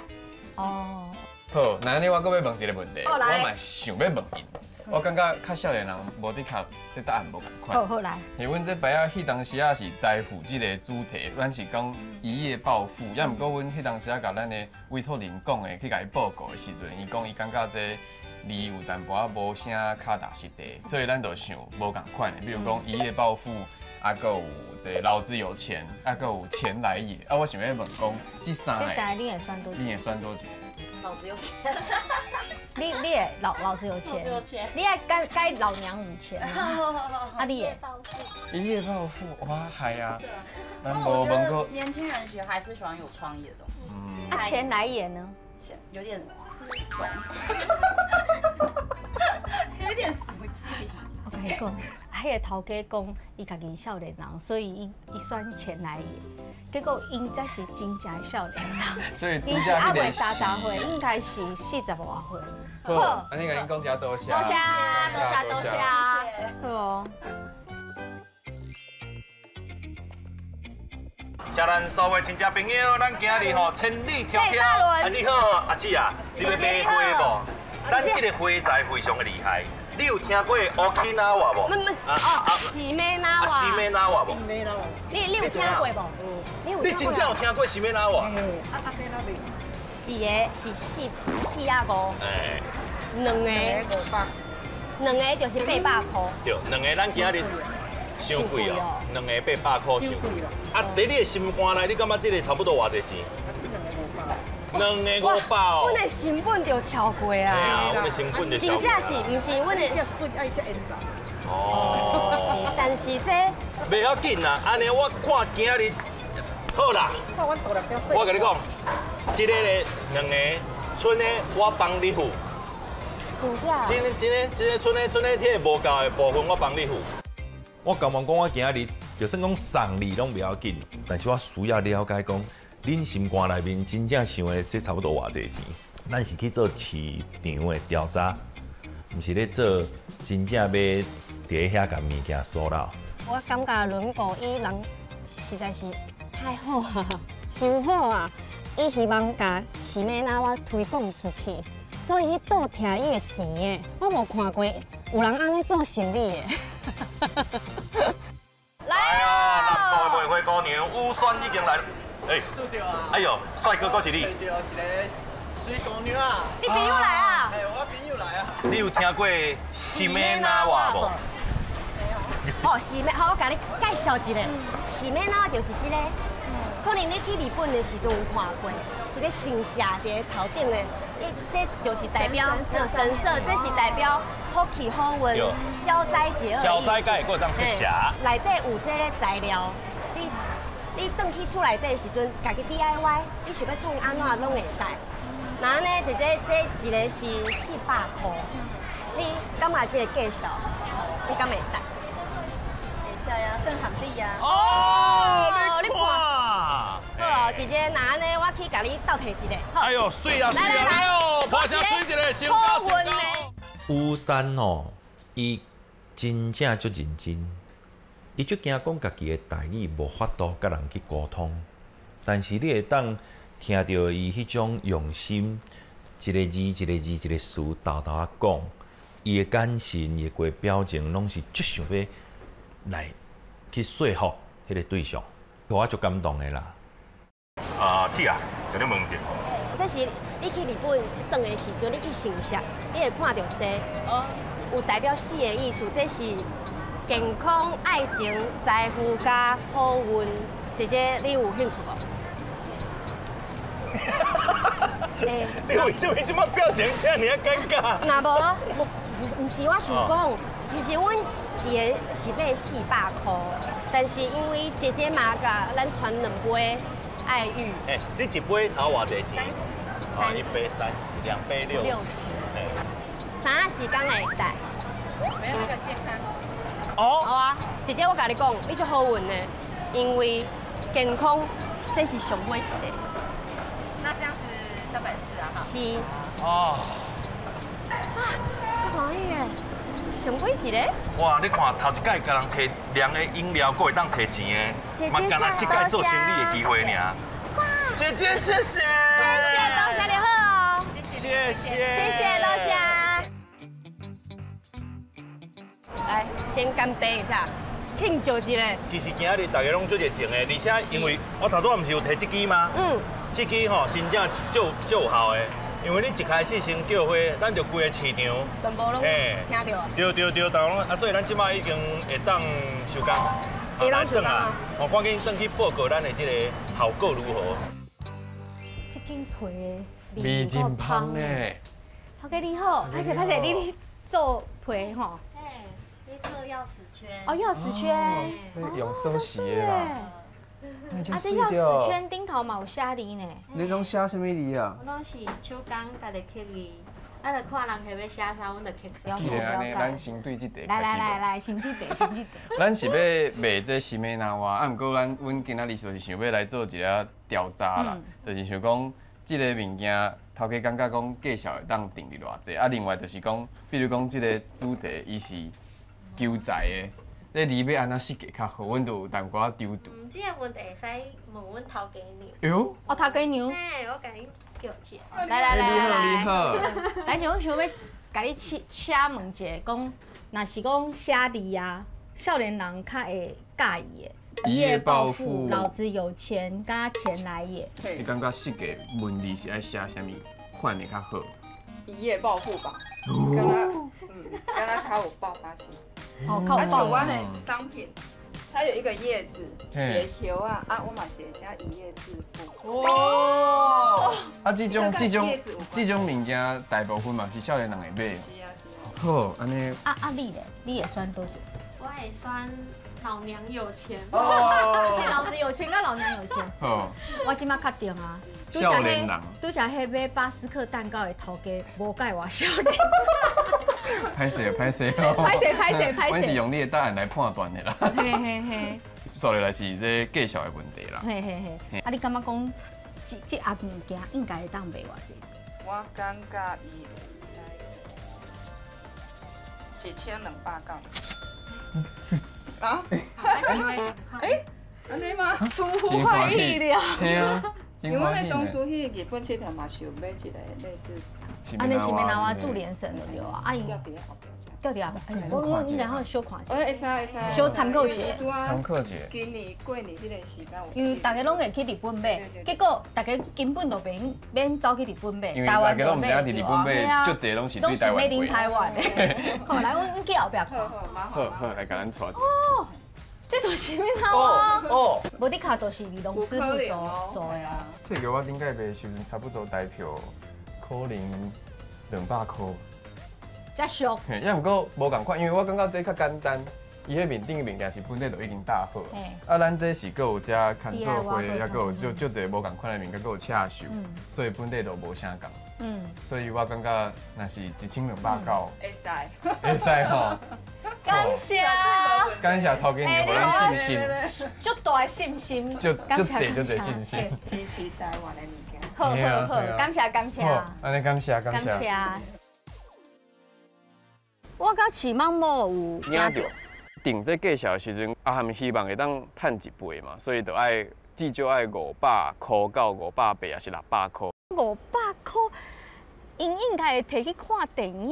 哦。好，那安尼我搁要问一个问题，我嘛想要问因，我感觉较少年人无伫考这答案无共款。好来。因为阮这摆啊，迄当时啊是财富这个主题，咱是讲一夜暴富，也毋过阮迄当时啊甲咱的委托人讲的去甲伊报告的时阵，伊讲伊感觉这。你有淡薄仔无啥脚踏实地，所以咱就想无共款的，比如讲一夜暴富，啊，佮有这老子有钱，啊，佮有钱来也。啊，我想要问讲，这三个，你会算多少？你会算多少？老子有钱。你也老子有钱。有钱。你也该老娘有钱。啊，你也。一夜暴富，哇，系啊。咱无问过。年轻人还是喜欢有创意的东西。啊，钱来也呢？钱有点。有点俗气。我跟你讲，迄个头家讲，伊家己少年人，所以伊选钱来也。结果因才是真正的少年人。所以伊是阿未30岁，应该是40多岁。好，安尼甲恁讲遮多谢。多谢。好。谢咱所有亲戚朋友，咱今日吼千里迢迢。你好，阿姊啊，你要买花无？咱这个花材非常的厉害。你有听过 Okinawa 无？喜美拿瓦。喜美拿瓦无？你有听过无？你真正有听过喜美拿瓦？一个是4啊5，两个就是800块。对，两个咱今日。伤贵哦，2个800块伤贵。啊，在你的心肝内，你感觉这个差不多偌济钱？2个500哦。阮的成本就超贵啊！嘿啊，阮的成本就超贵。真正是，毋是阮的。哦。是，但是这。袂要紧啦，安尼我看今日好啦。我跟你讲，这个咧2个剩的我帮你付。真正。真个剩的这个无够的部分我帮你付。我甘愿讲，我今日就算讲送礼拢不要紧，但是我需要了解讲，恁心肝内面真正想的这差不多偌济钱。咱是去做市场的调查，毋是咧做真正要伫遐甲物件收了。我感觉轮毂伊人实在是太好啊，伤好啊！伊希望甲喜美拿我推广出去，所以伊倒听伊的钱的，我无看过有人安尼做生意的。来啊！6月花姑娘乌酸已经来了。哎呦，帅哥，阁是你。对，一个水姑娘啊。你朋友来啊？我朋友来啊。你有听过喜美拿瓦无？哦，喜美，好，我甲你介绍一个。喜美拿瓦就是这个可能你去日本的时阵有看过，一个神社伫头顶的，这就是代表神社，这是代表好气好运、消灾解厄。消灾解过当辟邪。内底有这个材料，你转去厝内底的时阵，家己 DIY， 你想要创安怎拢会使。然后呢，姐姐这一个是400块，你感觉这个介绍，你敢会使？会使啊，算合理啊。哦，你看。好，姐姐，那呢，我去甲你倒摕一个。哎呦，水啊水啊！来哦，拍下水一个，先高先高。乌山哦，伊真正足认真，伊足惊讲家己的台语无法度甲人去沟通，但是你会当听到伊迄种用心，一个字一个字一个词豆豆啊讲，伊的眼神、伊的表情，拢是足想要来去说服迄个对象，互我足感动的啦。姐啊，有点问题。这是你去日本耍的时阵，你去神社，你会看到这有代表4个意思，这是健康、爱情、财富加好运。姐姐，你有兴趣无？你为什么这么表情这样尴尬？那无，不是我想讲，其实阮一个是买400块，但是因为姐姐嘛甲咱传2杯爱玉。你一杯炒偌济钱？1杯30，2杯60。啥时间会使？没有那个健康。好啊，姐姐我甲你讲，你足好运的，因为健康这是上尾一个。那这样子340啊？是。哦。足欢喜的，上尾一个。哇，你看头一届甲人摕凉的饮料，还会当摕钱的，嘛干那这届做生意的机会尔。姐姐，谢谢。谢谢，多谢你好哦。谢谢。谢谢，多谢。来，先干杯一下，庆祝一下。其实今日大家拢足热情的，而且因为我头拄仔不是有摕这支吗？这支吼真正足有效的，因为你一开始先叫花，咱就规个市场全部拢听到。对，大拢所以咱即摆已经会当收工，会当收工啊！赶紧转去报告咱的这个效果如何？这间皮的味真香呢。头家你好，拍摄，你做皮吼？你做钥匙圈。哦，钥匙圈。用手洗的啦。啊，这钥匙圈顶头嘛有写字呢。你拢写什么字啊？我拢是手工家己刻字，啊，就看人下要写啥，阮就刻啥。既然安尼，咱先对这题开始。来，先这题。咱是要卖这西美拿哇，啊，毋过阮今仔日就是想要来做一个调查啦，就是想讲这个物件头家感觉讲价钱会当定伫偌济，啊，另外就是讲，比如讲这个主题伊是求财的。这字要安怎设计较好，阮就有淡薄仔丢度。这个问题会使问阮头家娘。哟。哦，头家娘。嘿，我甲你叫起来。来。你好。咱就想要甲你请问一下，讲若是讲写字啊，少年人较会介意的。一夜暴富，老子有钱，加钱来也。你感觉设计文字是爱写啥物款的较好？一夜暴富吧。敢若较有爆发性。哦，靠台湾的商品，它有一个叶子，铁条啊，我嘛写写一夜致富。哦。啊，这种物件大部分嘛是少年人会买。是啊。好，安尼。你咧？你也算多少？我也算老娘有钱。是老子有钱，跟老娘有钱。好。我即马确定啊。少年人。拄则迄买巴斯克蛋糕的头家，无介我少年。歹势。阮是用你的答案来判断的啦。嘿。说落来是这介绍的问题啦。嘿。啊，你感觉讲这盒物件应该会当卖偌济？我感觉伊会使1200到。啊？安尼吗？出乎我意料。嘿啊。因为阮的当初去日本佚佗嘛是有买一个类似。安尼是咪拿我助联神的对啊？吊伫后壁，我然后小看一下。会使。小参考一下。今年过年迄个时间有。因为大家拢会去日本买，结果大家根本就免走去日本买，台湾就买对啊。足侪拢是对台湾买。台湾的。好，来，阮去后壁看。好，来甲咱带一下。哦，这都是咩头啊？哦，无你卡都是李龙师傅做的啊。这个我顶届卖时阵差不多台票可能200块。遮俗。嘿，也毋过无共款，因为我感觉这较简单。伊迄面顶的物件是本地就已经搭好，啊，咱这是搁有遮看做花，也搁有就侪无共款的物件，搁有刺绣，所以本地就无啥共。所以我感觉若是1290，会使，会使吼。感谢，感谢头家娘互咱信心，足大的信心，就侪信心，支持台湾的物件。好，感谢。安尼感谢。我甲饲猫某有领着。定这计数的时阵，阿含希望会当趁一倍嘛，所以就爱至少爱500块到580还是600块。500块，因应该会摕去看电影，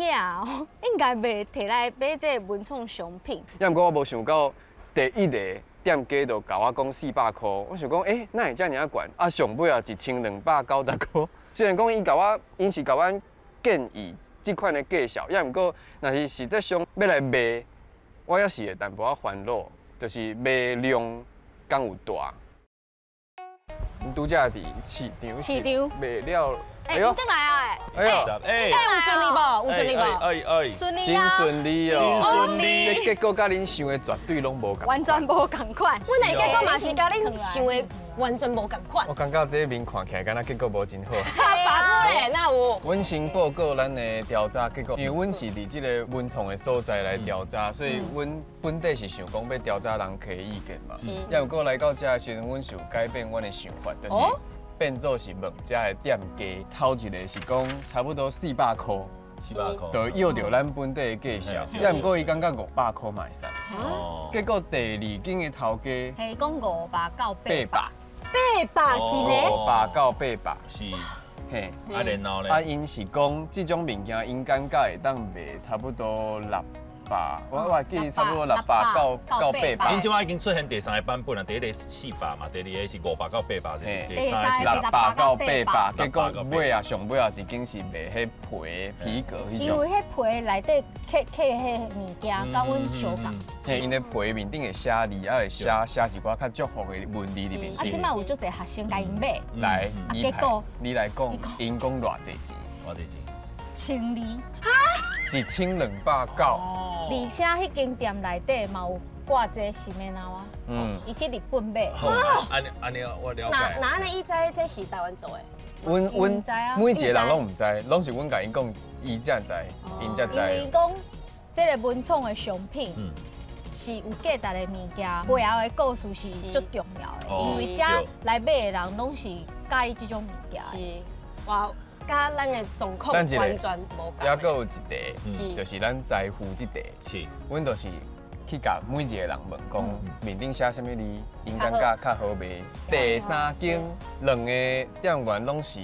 应该袂摕来买这文创商品。也毋过我无想到第一个店家就甲我讲400块，我想讲，哪会遮尔啊悬？啊，上尾啊1290块。虽然讲因是甲阮建议这款的计数，也毋过若是实际上要来卖。我也是会淡薄仔烦恼，就是卖量敢有大。拄则伫市场卖了，你转来啊！有顺利无？有顺利无？顺利真顺利哦！真顺利。这结果甲恁想的绝对拢无共。完全无共款。阮的结果嘛是甲恁想的完全无共款。我感觉这面看起来，敢若结果无真好。白咧，哪有？阮先报告咱的调查结果，因为阮是伫这个文创的所在来调查，所以阮本地是想讲要调查人客的意见嘛。是。也毋过来到这的时阵，阮是有改变阮的想法，就是。变做是问遮的店家，头一个是讲差不多400块，400块，就要着咱本地的计数。也毋过伊感觉500块嘛会使。结果第二间的头家，系讲500到800，800一个，500到800，是。嘿，啊然后咧，啊因是讲这种物件，因感觉会当卖差不多600。我记得差不多600到800。恁即摆已经出现第三个版本啦，第一个400嘛，第二个是500到800，第三个是600到800。结果尾啊上尾啊一间是卖迄皮革迄种。因为迄皮内底刻迄物件，甲阮相共。嘿，因的皮面顶会写字，啊会写一寡较祝福的文字里面。啊，即摆有足侪学生甲因买。来，结果你来讲，因讲偌济钱？偌济钱？1200。哈？1290。而且迄间店内底嘛有挂这什么呐哇？伊去日本买。安尼我了解。那安尼伊知这是台湾做的？阮每一个人拢唔知，拢是阮甲因讲，伊才知，因才知。因为讲这个文创的商品是有价值的物件，背后的故事是最重要的，因为遮来买的人拢是介意这种物件。是，哇。甲咱的状况完全无共。也搁有一题，就是咱财富这题。是，阮就是去甲每一个人问讲，面顶写啥物字，因感觉较好卖。第三间2个店员拢是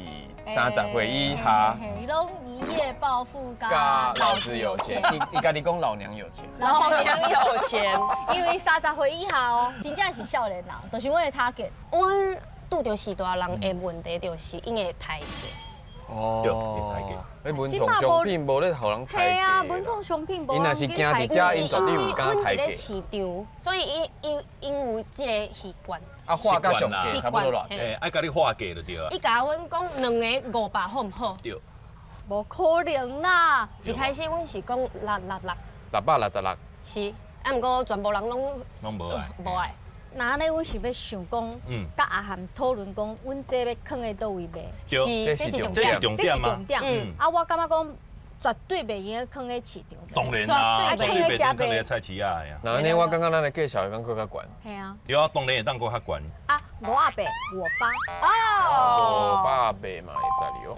30岁以下，拢一夜暴富加老子有钱。伊家己讲老娘有钱。老娘有钱，因为30岁以下哦，真正是少年人，就是阮的 target。阮拄着时大人的问题，就是因为抬价。哦，迄文创商品无咧互人抬价。系啊，文创商品无。因若是惊伫遮，因绝对有敢抬价。市场，所以因有即个习惯。啊，画甲上价差不多偌济。爱甲你画价就对啊。伊甲阮讲2个500好唔好？对。无可能啦！一开始阮是讲666。是，啊，毋过全部人拢无爱。无爱。那安尼，阮是要想讲，甲阿涵讨论讲，阮这要放在倒位卖？是，这是重点，这是重点。啊，我感觉讲，绝对袂用放在市场。当然啦，绝对袂放在菜市啊呀。那安尼，我感觉咱的计数会当更较悬。系啊。对啊，当然会当更较悬。啊，580，我8。哦，580嘛会使哩哦。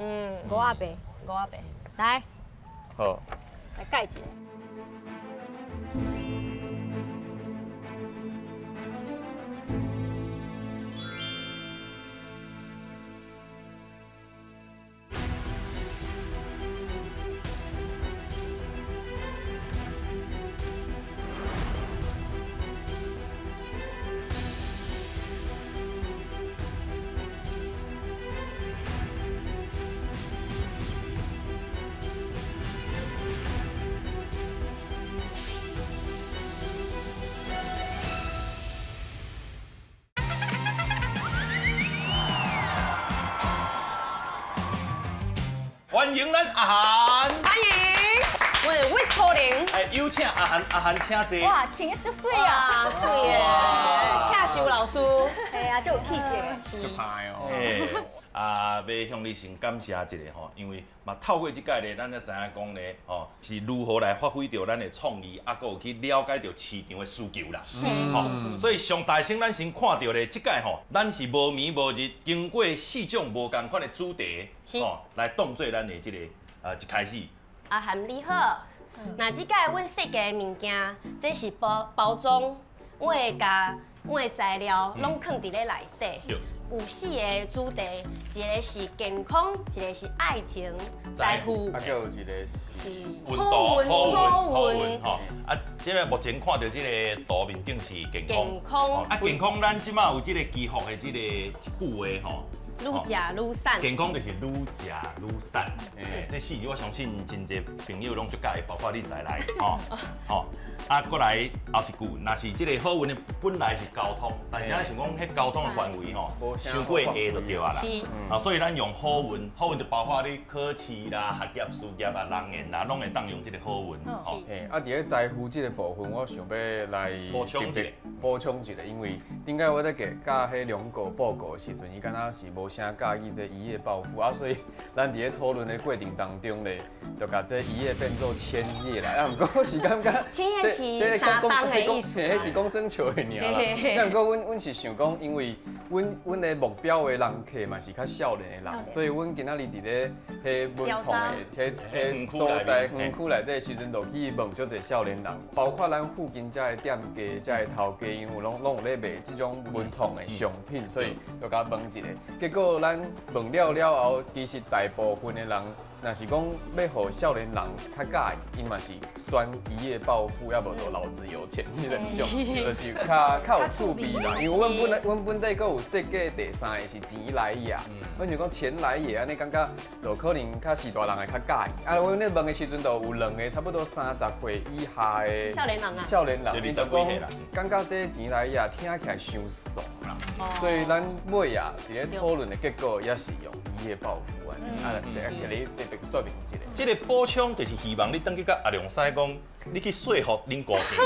580。来。好。来盖一下。欢迎咱阿涵。欢迎，我是魏可玲。哎，有请阿涵请坐。哇，穿得足水啊！水耶，恰秀老师。系啊，就有气质。是。派哦。要向你先感谢一下吼，因为嘛透过这届咧，咱才知影讲咧，吼是如何来发挥到咱的创意，啊，搁有去了解到市场的需求啦。是。所以上大先咱先看到咧，这届吼，咱是无暝无日，经过4种无同款的主题，吼，来当做咱的这个一开始。阿涵你好，那这届阮设计的物件，这是包装，我会甲我的材料拢放伫咧内底。有4个主题，一个是健康，一个是爱情、财富，啊，有一个是好运，吼。啊，这个目前看到这个图面顶是健康，啊，健康咱即马有这个祈福的这个一句话吼。愈食愈瘦，健康就是愈食愈瘦。这4字我相信真侪朋友拢足介意，包括你在内，吼。啊，过来后一句，若是这个好运的本来是交通，但是咱想讲，迄交通的范围吼，伤过下就对啊啦。啊，所以咱用好运，好运就包括你考试啦、学业、事业啊、人缘啦，拢会当用这个好运。吼，啊，伫咧财富这个部分，我想要来补充一个，因为顶解我在甲迄两个报告的时阵，伊敢若是无啥介意这一夜暴富啊，所以咱伫咧讨论的过程当中咧，就甲这一夜变做1000页来。啊，不过是感觉1000页是3档的意思，迄是讲生笑的尔啦。但不过阮是想讲，因为阮的目标的人客嘛是较少年的人，所以阮今仔日伫咧迄文创的迄所在园区内底时阵，就去问足侪少年人，包括咱附近遮的店家、遮的头家，因为拢有咧卖这种文创的商品，所以就甲问一下。结果咱问了后，其实大部分的人。若是讲要互少年人较介意，伊嘛是选一夜暴富，要无就老子有钱，即个种，就是较有趣味啦。因为阮本地阁有设计第3个是钱来也，阮想讲钱来也安尼感觉，就可能较是大人会较介意。啊，阮咧问的时阵，就有2个差不多30岁以下的少年人啊，少年人，伊就讲感觉这钱来也听起来伤爽啦。所以咱尾啊，伫咧讨论的结果也是用一夜暴富啊，给你说明一下。这个补充就是希望你等去甲阿良师讲，你去说服恁高雄。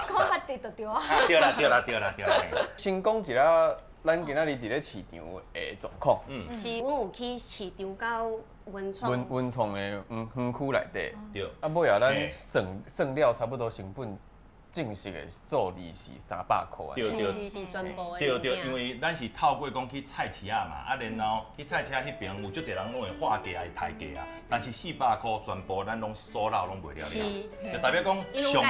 讲较直就对啊。对啦。先讲一下，咱今仔日伫咧市场的状况。是阮有去市场到文创。文创的园区内底。对。啊，尾啊，咱算了差不多成本。正式的数字是300块啊，是全部的。对，因为咱是透过讲去菜市啊嘛，啊然后去菜市迄边有足侪人拢会划价还抬价啊，但是400块全部咱拢数了拢袂了了，就代表讲上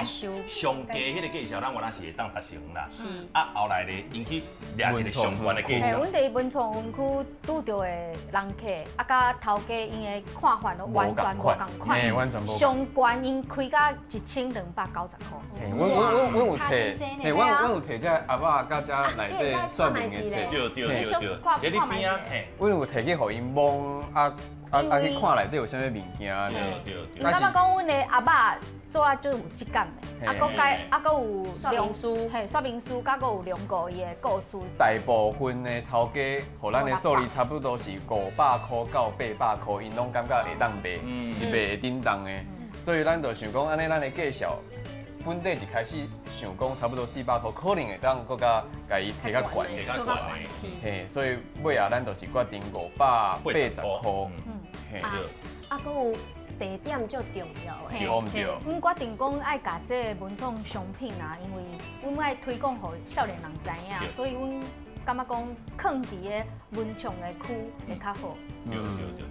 价迄个价钱，咱原来是会当达成啦。是。啊后来咧，因去掠一个上悬的价钱。阮伫文创园区拄到的人客，啊甲头家因的看法都完全无共款。上悬因开到1290块。阮有摕，阮有摕只阿爸甲只内底说明的册，对，你边啊，阮有摕去互因摸，去看内底有啥物物件呢？对。感觉讲阮的阿爸做啊就有质感的，搁有说明书，说明书，搁有2个伊的故事。大部分的头家，互咱的数字差不多是500块到800块，因拢感觉会当卖，是卖会叮当的，所以咱就想讲，安尼咱的介绍。本地一开始想讲差不多400块，可能会当搁甲伊提较悬，嘿，所以尾啊，咱就是决定580块，嘿，啊，搁有地点最重要的，对唔对？阮决定讲爱甲这文创商品啊，因为阮爱推广互少年人知影，所以阮感觉讲放伫个文创的区会较好。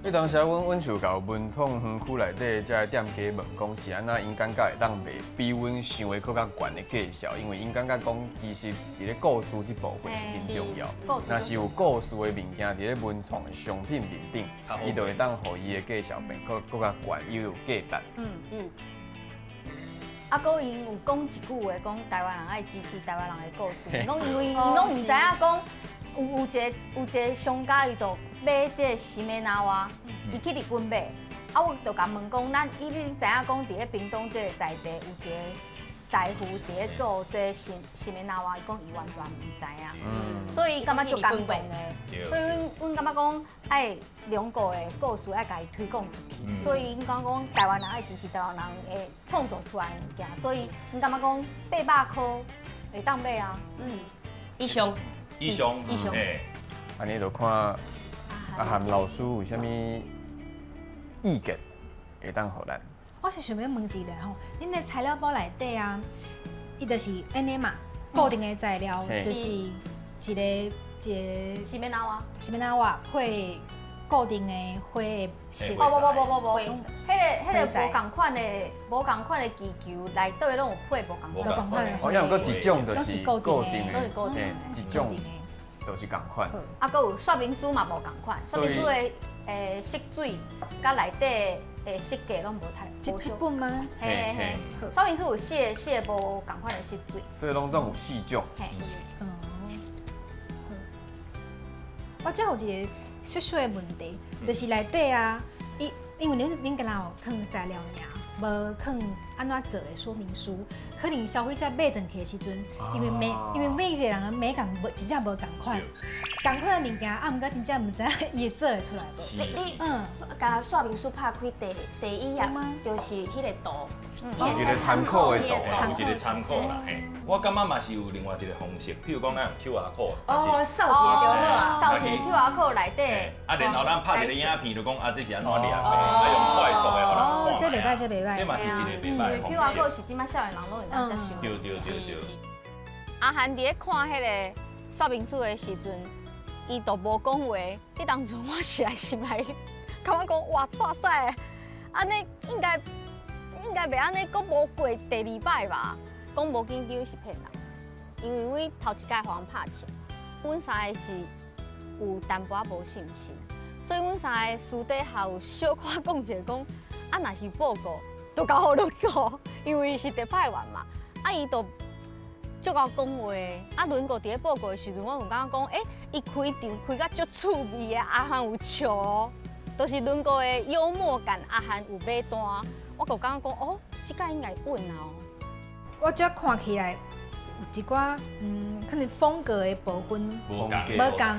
迄当时阮就到文创园区内底遮店家问讲是安那，因感觉会当卖比阮想的搁较悬的价钱，因为因感觉讲其实伫咧故事这部分是真重要。若是有故事的物件伫咧文创的商品面顶，伊就会当互伊的价钱变搁较悬，又有价值。啊，搁因有讲一句话，讲台湾人爱支持台湾人的故事，拢因为伊拢唔知影讲有一个商家伊就买这个西梅拿蛙，伊去日本买，啊我就甲问讲，你知影讲伫咧屏东这个在地有一个师傅伫咧做这新的拿瓦，伊讲伊完全唔知影，所以感觉就感动的。所以阮感觉讲，爱两个的故事爱家己推广出去，所以阮讲台湾人爱支持台湾人的创作出来的物件，所以阮感觉讲800块会当买啊，以上，嘿，安尼就看阿涵老师有啥物意见会当互咱。我是想要问一下吼，恁的材料包内底啊，伊就是安尼嘛，固定的材料就是一个西面拿瓦配固定的花的色。不，迄个无共款的气球内底拢有配无共款的。哦，要有一种就是固定的，一种就是共款。啊，搁有说明书嘛无共款，说明书的色水甲内底的设计拢无太。一本吗？嘿，说明书有写无共款的色水。所以拢总有4种。我只有一个小小的问题，就是内底啊，因为恁敢若有放材料尔，无放安怎做的说明书，可能消费者买转去的时阵，因为每一个人的美感真正无共款，共款的物件，啊，毋过真正毋知伊会做会出来无？你甲说明书拍开第一页，就是迄个图，一个参考的图啦，有一个参考啦。嘿，我感觉嘛是有另外一个方式，譬如讲咱用 QR code，扫一个就好啊，扫一个 QR code 内底。啊，然后咱拍一个影片，就讲啊，这是安怎念的，啊用快速的，哦，这袂歹，这袂歹。这嘛是一个袂歹的方式。QR code 是即摆少年人拢会当接受。对。阿涵伫咧看迄个说明书的时阵，伊都无讲话。迄当初我是来心内，感觉讲哇，错赛，安尼应该袂安尼，阁无过第2摆吧？讲无紧张是骗人，因为阮头一届互人拍枪，阮三个是有淡薄仔无信心，所以阮三个私底下有小可讲一下讲，啊若是报告，就交互你讲，因为是第派员嘛，啊伊就。足够讲话，啊，轮过伫咧报告的时阵，我有感觉讲，伊开场开甲足趣味的，阿涵有笑哦，都是轮过的幽默感，阿涵有买单，我就感觉讲，哦，即届应该稳啊哦。我只看起来有一寡可能风格的部分无共，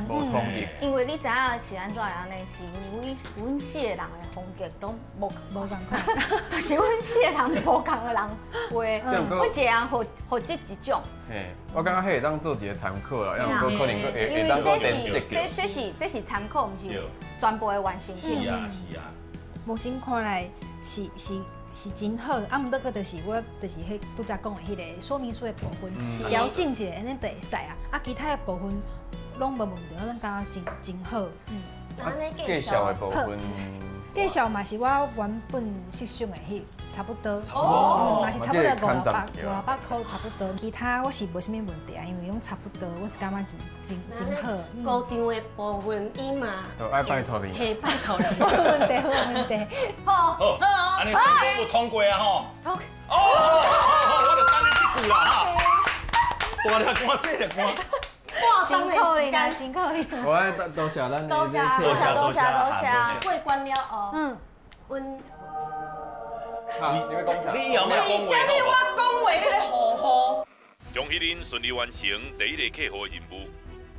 无统一。因为你知影是安怎样呢？是因为阮四个人的风格拢无共款，就是阮四个人无共的人画，阮一个人学这一种。嘿，我感觉迄会当做一个参考啦，要可能会当做点设计。这是参考，毋是全部的完成性。是啊。目前看来是真好，啊，毋过个就是我就是迄拄则讲的迄个说明书的部分，调整一下安尼就会使啊。啊，其他的部分拢无问题，我感觉真好。介绍的部分，介绍嘛是我原本设想的迄差不多，嘛是差不多500块差不多。其他我是无啥物问题啊，因为拢差不多，我是感觉真好。高场的部分伊嘛，爱拜托你，嘿，拜托你，无问题。好，安尼全部通过啊吼。我就等你这句啦哈。大了官，小了官。辛苦你啦，辛苦你。我爱多谢咱的多谢，过关了哦。阮。你要讲啥？你有没有讲话？啥物我讲话迄个好好。恭喜恁顺利完成第1个客户的任务，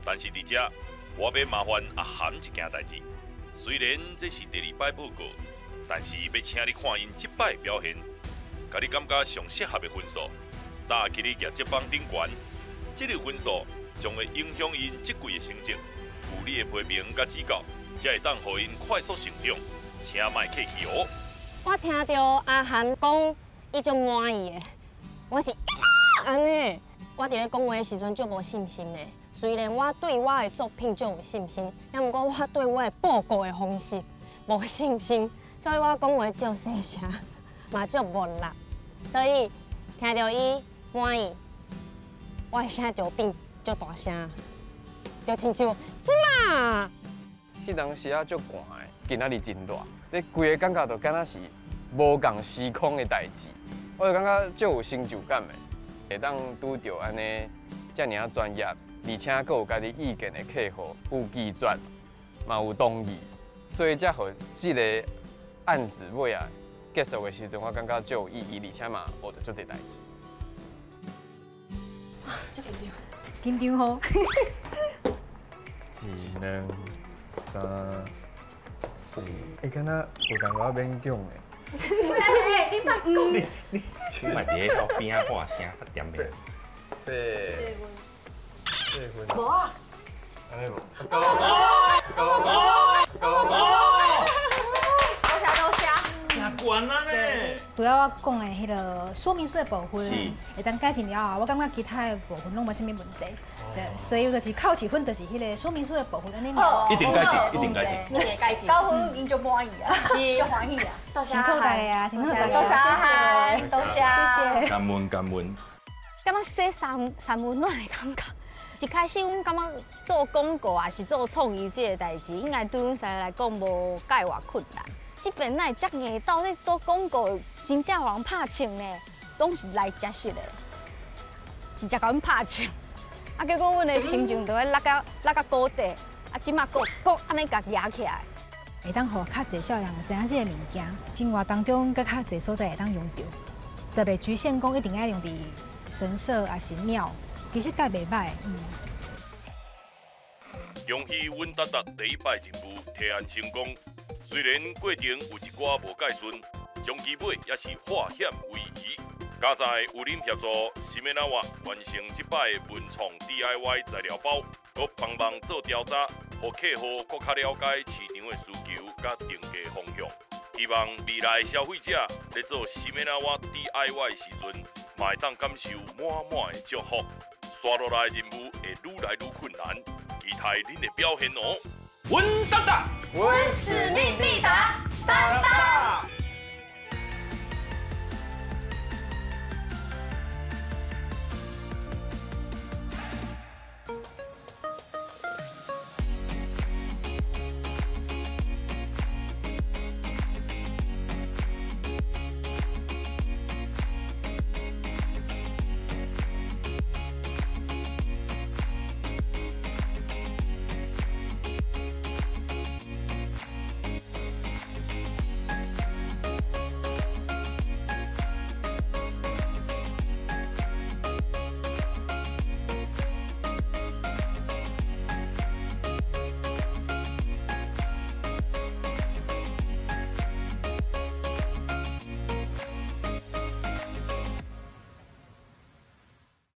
但是伫遮，我要麻烦阿涵一件代志。虽然这是第2摆报告，但是要请你看因这摆表现，甲你感觉上适合的分数，打去你业绩榜顶悬。这个分数将会影响因这季的成绩，有你的批评甲指教，才会当互因快速成长，请莫客气哦。我听到阿涵讲，伊足满意的，我是安尼。我伫咧讲话的时阵足无信心的。虽然我对我的作品足有信心，也毋过我对我的报告的方式无信心，所以我讲话足细声，嘛足无力。所以听到伊满意，我的声就变足大声，就亲像即马。迄当时啊足寒的，今仔日真热。你规个感觉就敢若是无共时空的代志，我就感觉足有成就感的，会当拄到安尼遮尔啊专业，而且佫有家己意见的客户，有技术，嘛有同意，所以才互即个案子尾啊结束的时阵，我感觉足有意义，而且嘛学到足侪代志。就紧张。紧张吼。1、2、3、4，敢若有感觉勉强的。你莫讲。你嘛伫后边仔喊声，较点的。8分。无啊。安尼无。多谢。真悬啊呢！除了我讲的迄个说明书的部分会当改进了后，我感觉其他的部分拢无啥物问题。对，所以就是扣1分，就是迄个说明书的部分安尼尔。一定改进，一定改进。一定改进。9分已经就满意啊，就欢喜啊。辛苦大家啊，辛苦大家，多谢，多谢，谢谢。感恩。敢若洗三温暖的感觉。一开始阮感觉做广告还是做创意这个代志，应该对阮三个来讲无介偌困难。即边哪会遮硬到咧做广告，真正互人拍枪呢？拢是来接受的，直接甲阮拍枪。啊，结果阮的心情就会落到谷底，啊，即马谷安尼甲压起来。会当互较侪少人知影这个物件，生活当中搁较侪所在会当用到，特别局限讲一定要用伫神社还是庙，其实介袂歹。恭喜阮达达第一摆任务提案成功，虽然过程有一寡无介顺，终其尾也是化险为夷。加在有恁协助，西面那话完成这摆的文创 DIY 材料包，搁帮忙做调查，互客户更较了解市场的需求甲定价方向。希望未来消费者在做西面那话 DIY 时阵，嘛会当感受满满的祝福。刷落来的任务会愈来愈困难，期待恁的表现哦。阮达达，阮使命必达，达达。